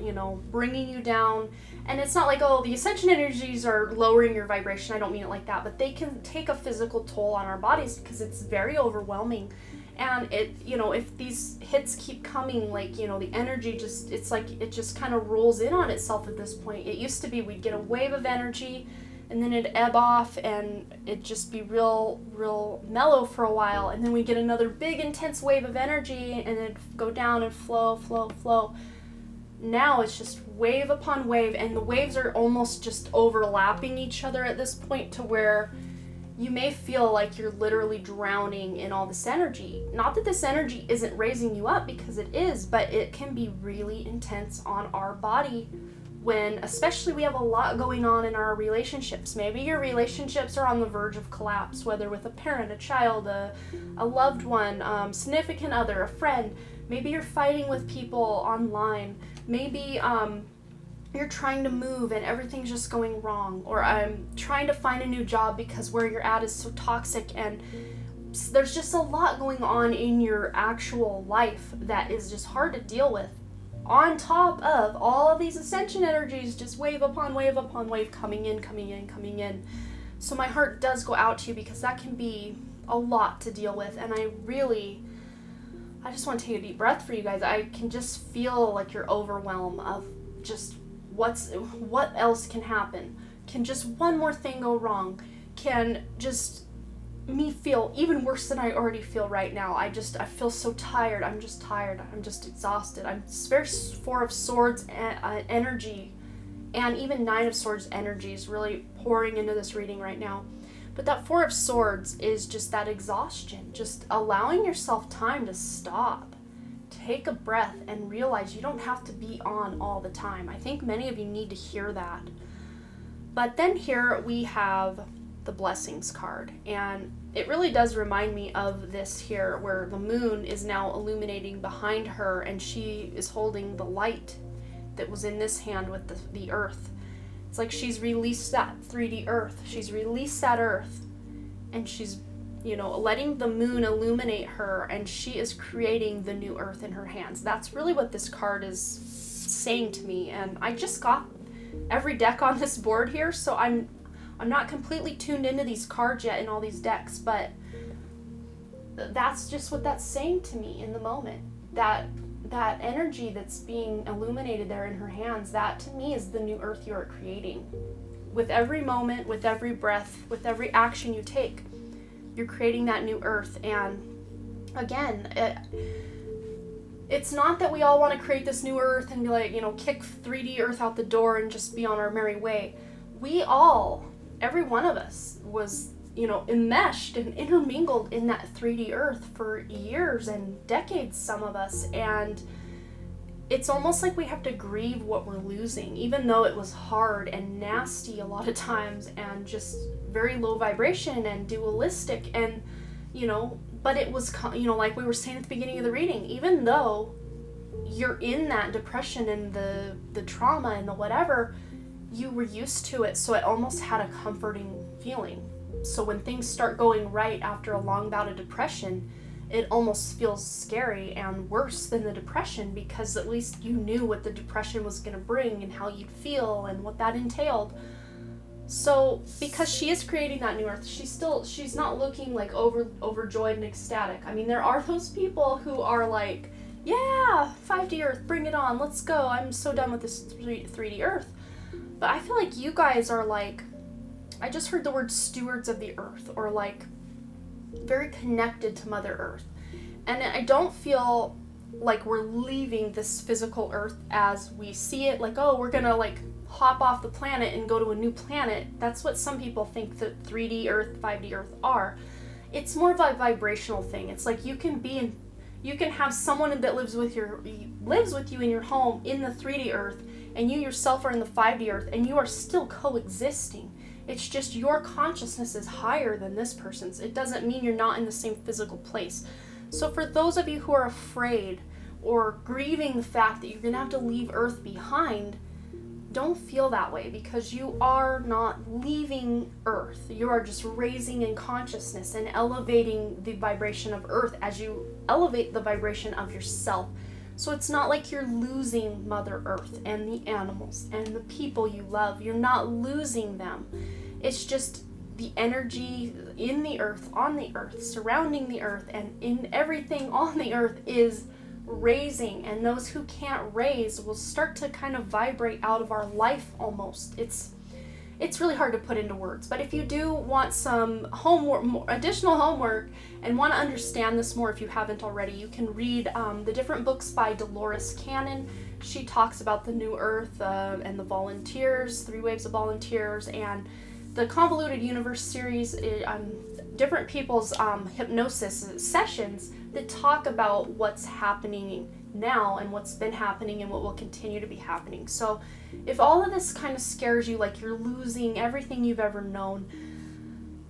bringing you down. And it's not like, oh, the Ascension energies are lowering your vibration. I don't mean it like that, but they can take a physical toll on our bodies because it's very overwhelming. And if these hits keep coming, like, the energy it's like it just kind of rolls in on itself at this point. It used to be we'd get a wave of energy and then it'd ebb off and it'd just be real mellow for a while, and then we'd get another big intense wave of energy and it'd go down and flow. Now it's just wave upon wave, and the waves are almost just overlapping each other at this point, to where you may feel like you're literally drowning in all this energy. Not that this energy isn't raising you up, because it is, but it can be really intense on our body when, especially, we have a lot going on in our relationships. Maybe your relationships are on the verge of collapse, whether with a parent, a child, a loved one, significant other, a friend. Maybe you're fighting with people online. Maybe you're trying to move and everything's just going wrong, or I'm trying to find a new job because where you're at is so toxic, and there's just a lot going on in your actual life that is just hard to deal with, on top of all of these Ascension energies just wave upon wave upon wave coming in. So my heart does go out to you, because that can be a lot to deal with, and I just want to take a deep breath for you guys. I can just feel like you're overwhelmed of just what else can happen. Can just one more thing go wrong? Can just me feel even worse than I already feel right now? I feel so tired. I'm just tired. I'm just exhausted. I'm very Four of Swords energy, and even Nine of Swords energy is really pouring into this reading right now. But that Four of Swords is just that exhaustion, just allowing yourself time to stop, take a breath, and realize you don't have to be on all the time. I think many of you need to hear that. But then here we have the Blessings card, and it really does remind me of this here, where the moon is now illuminating behind her, and she is holding the light that was in this hand with the earth. It's like she's released that 3D earth. She's released that earth, and she's, letting the moon illuminate her, and she is creating the new earth in her hands. That's really what this card is saying to me. And I just got every deck on this board here, so I'm not completely tuned into these cards yet in all these decks, but that's just what that's saying to me in the moment. That energy that's being illuminated there in her hands, that to me is the new earth you are creating. With every moment, with every breath, with every action you take, you're creating that new earth. And again, it's not that we all want to create this new earth and be like, kick 3D earth out the door and just be on our merry way. We all, every one of us was, enmeshed and intermingled in that 3D earth for years and decades, some of us. And it's almost like we have to grieve what we're losing, even though it was hard and nasty a lot of times and just very low vibration and dualistic. And, but it was, like we were saying at the beginning of the reading, even though you're in that depression and the trauma and the whatever, you were used to it. So it almost had a comforting feeling. So when things start going right after a long bout of depression, it almost feels scary and worse than the depression, because at least you knew what the depression was going to bring and how you'd feel and what that entailed. So because she is creating that new earth, she's not looking like overjoyed and ecstatic. I mean, there are those people who are like, yeah, 5D earth, bring it on, let's go, I'm so done with this 3D earth. But I feel like you guys are like, I just heard the word stewards of the earth, or like very connected to Mother Earth. And I don't feel like we're leaving this physical earth as we see it, like, oh, we're gonna like hop off the planet and go to a new planet. That's what some people think that 3D earth, 5D earth are. It's more of a vibrational thing. It's like you can have someone that lives with you in your home in the 3D earth, and you yourself are in the 5D earth, and you are still coexisting. It's just your consciousness is higher than this person's. It doesn't mean you're not in the same physical place. So for those of you who are afraid or grieving the fact that you're going to have to leave Earth behind, don't feel that way, because you are not leaving Earth. You are just raising in consciousness and elevating the vibration of Earth as you elevate the vibration of yourself. So it's not like you're losing Mother Earth and the animals and the people you love. You're not losing them. It's just the energy in the earth, on the earth, surrounding the earth, and in everything on the earth is raising. And those who can't raise will start to kind of vibrate out of our life almost. It's really hard to put into words, but if you do want some homework, additional homework, and want to understand this more if you haven't already, you can read the different books by Dolores Cannon. She talks about the New Earth and the volunteers, 3 Waves of Volunteers, and the Convoluted Universe series, different people's hypnosis sessions that talk about what's happening now and what's been happening and what will continue to be happening. So if all of this kind of scares you, like you're losing everything you've ever known,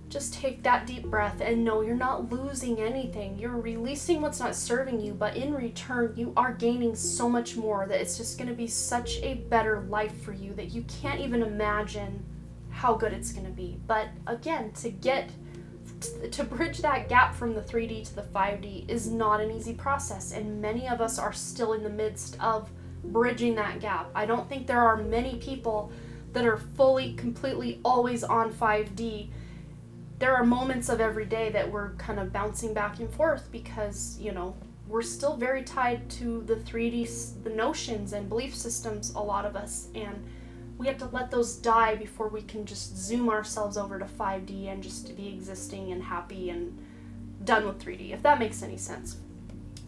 just take that deep breath and know you're not losing anything. You're releasing what's not serving you, but in return you are gaining so much more that it's just going to be such a better life for you that you can't even imagine how good it's going to be. But again, to bridge that gap from the 3D to the 5D is not an easy process, and many of us are still in the midst of bridging that gap. I don't think there are many people that are fully, completely, always on 5D. There are moments of every day that we're kind of bouncing back and forth because, we're still very tied to the 3D, the notions and belief systems, a lot of us, and we have to let those die before we can just zoom ourselves over to 5D and just be existing and happy and done with 3D, if that makes any sense.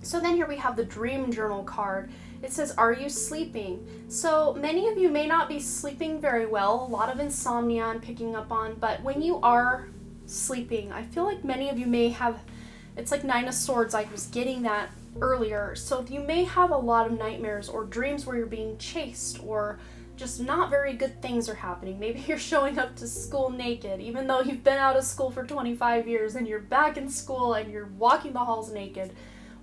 So then here we have the Dream Journal card. It says, are you sleeping? So many of you may not be sleeping very well, a lot of insomnia I'm picking up on, but when you are sleeping, I feel like many of you may have, it's like 9 of Swords, I was getting that earlier. So you may have a lot of nightmares or dreams where you're being chased, or just not very good things are happening. Maybe you're showing up to school naked, even though you've been out of school for 25 years and you're back in school and you're walking the halls naked.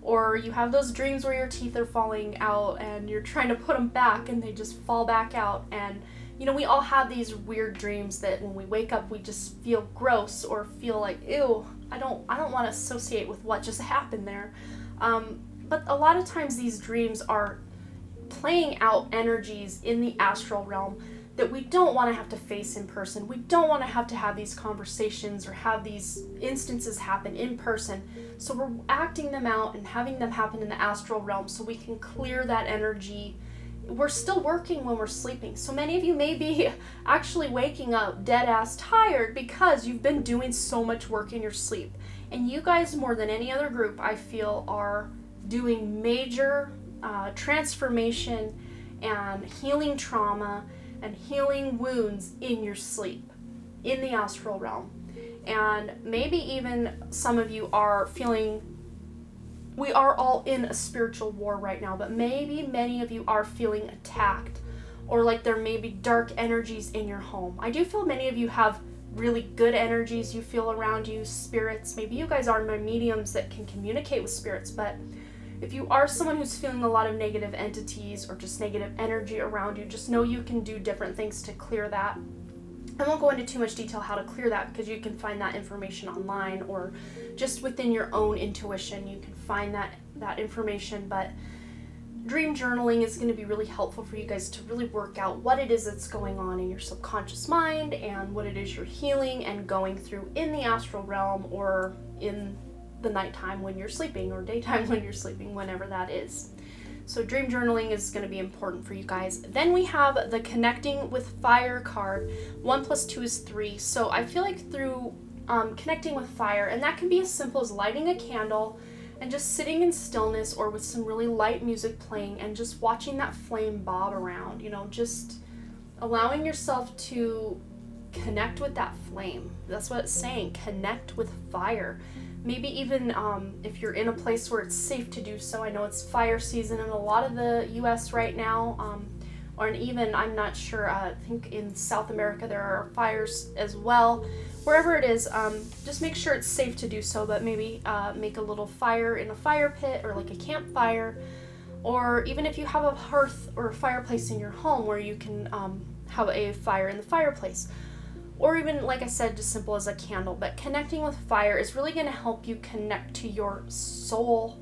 Or you have those dreams where your teeth are falling out and you're trying to put them back and they just fall back out. And we all have these weird dreams that when we wake up we just feel gross or feel like, ew, I don't want to associate with what just happened there. But a lot of times these dreams are playing out energies in the astral realm that we don't want to have to face in person. We don't want to have these conversations or have these instances happen in person. So we're acting them out and having them happen in the astral realm so we can clear that energy. We're still working when we're sleeping. So many of you may be actually waking up dead ass tired because you've been doing so much work in your sleep. And you guys, more than any other group, I feel, are doing major transformation and healing trauma and healing wounds in your sleep, in the astral realm. And maybe even some of you are feeling, we are all in a spiritual war right now, but maybe many of you are feeling attacked, or like there may be dark energies in your home. I do feel many of you have really good energies you feel around you, spirits. Maybe you guys are mediums that can communicate with spirits, but if you are someone who's feeling a lot of negative entities or just negative energy around you, just know you can do different things to clear that. I won't go into too much detail how to clear that because you can find that information online or just within your own intuition. You can find that information, but dream journaling is going to be really helpful for you guys to really work out what it is that's going on in your subconscious mind and what it is you're healing and going through in the astral realm or in the nighttime when you're sleeping or daytime when you're sleeping, whenever that is. So dream journaling is going to be important for you guys. Then we have the connecting with fire card. 1 + 2 is 3. So I feel like through connecting with fire, and that can be as simple as lighting a candle and just sitting in stillness or with some really light music playing and just watching that flame bob around, just allowing yourself to connect with that flame. That's what it's saying, connect with fire. Maybe even if you're in a place where it's safe to do so. I know it's fire season in a lot of the US right now, or even, I'm not sure, I think in South America there are fires as well. Wherever it is, just make sure it's safe to do so, but maybe make a little fire in a fire pit or like a campfire, or even if you have a hearth or a fireplace in your home where you can have a fire in the fireplace. Or even, like I said, just simple as a candle. But connecting with fire is really going to help you connect to your soul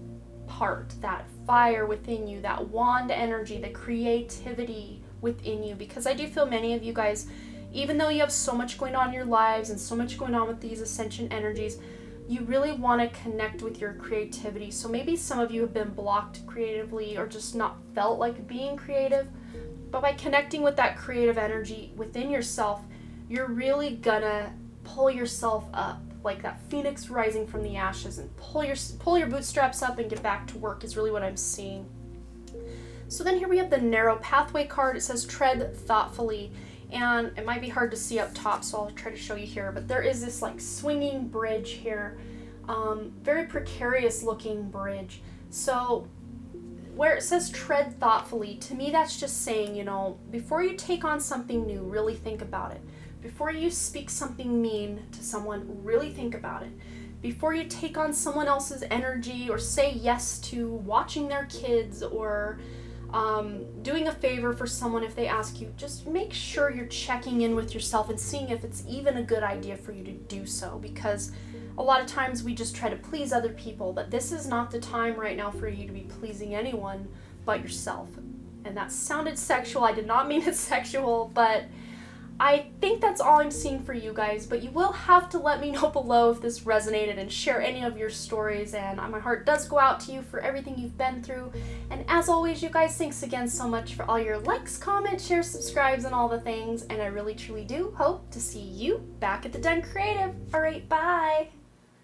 part, that fire within you, that wand energy, the creativity within you. Because I do feel many of you guys, even though you have so much going on in your lives and so much going on with these ascension energies, you really want to connect with your creativity. So maybe some of you have been blocked creatively or just not felt like being creative. But by connecting with that creative energy within yourself, you're really gonna pull yourself up like that phoenix rising from the ashes and pull your bootstraps up and get back to work is really what I'm seeing. So then here we have the narrow pathway card. It says tread thoughtfully, and it might be hard to see up top, so I'll try to show you here, but there is this like swinging bridge here, very precarious looking bridge. So where it says tread thoughtfully, to me that's just saying, before you take on something new, really think about it. Before you speak something mean to someone, really think about it. Before you take on someone else's energy or say yes to watching their kids or doing a favor for someone if they ask you, just make sure you're checking in with yourself and seeing if it's even a good idea for you to do so, because a lot of times we just try to please other people, but this is not the time right now for you to be pleasing anyone but yourself. And that sounded sexual. I did not mean it sexual, but I think that's all I'm seeing for you guys, but you will have to let me know below if this resonated and share any of your stories, and my heart does go out to you for everything you've been through. And as always, you guys, thanks again so much for all your likes, comments, shares, subscribes, and all the things, and I really truly do hope to see you back at the Den Creative. Alright, bye!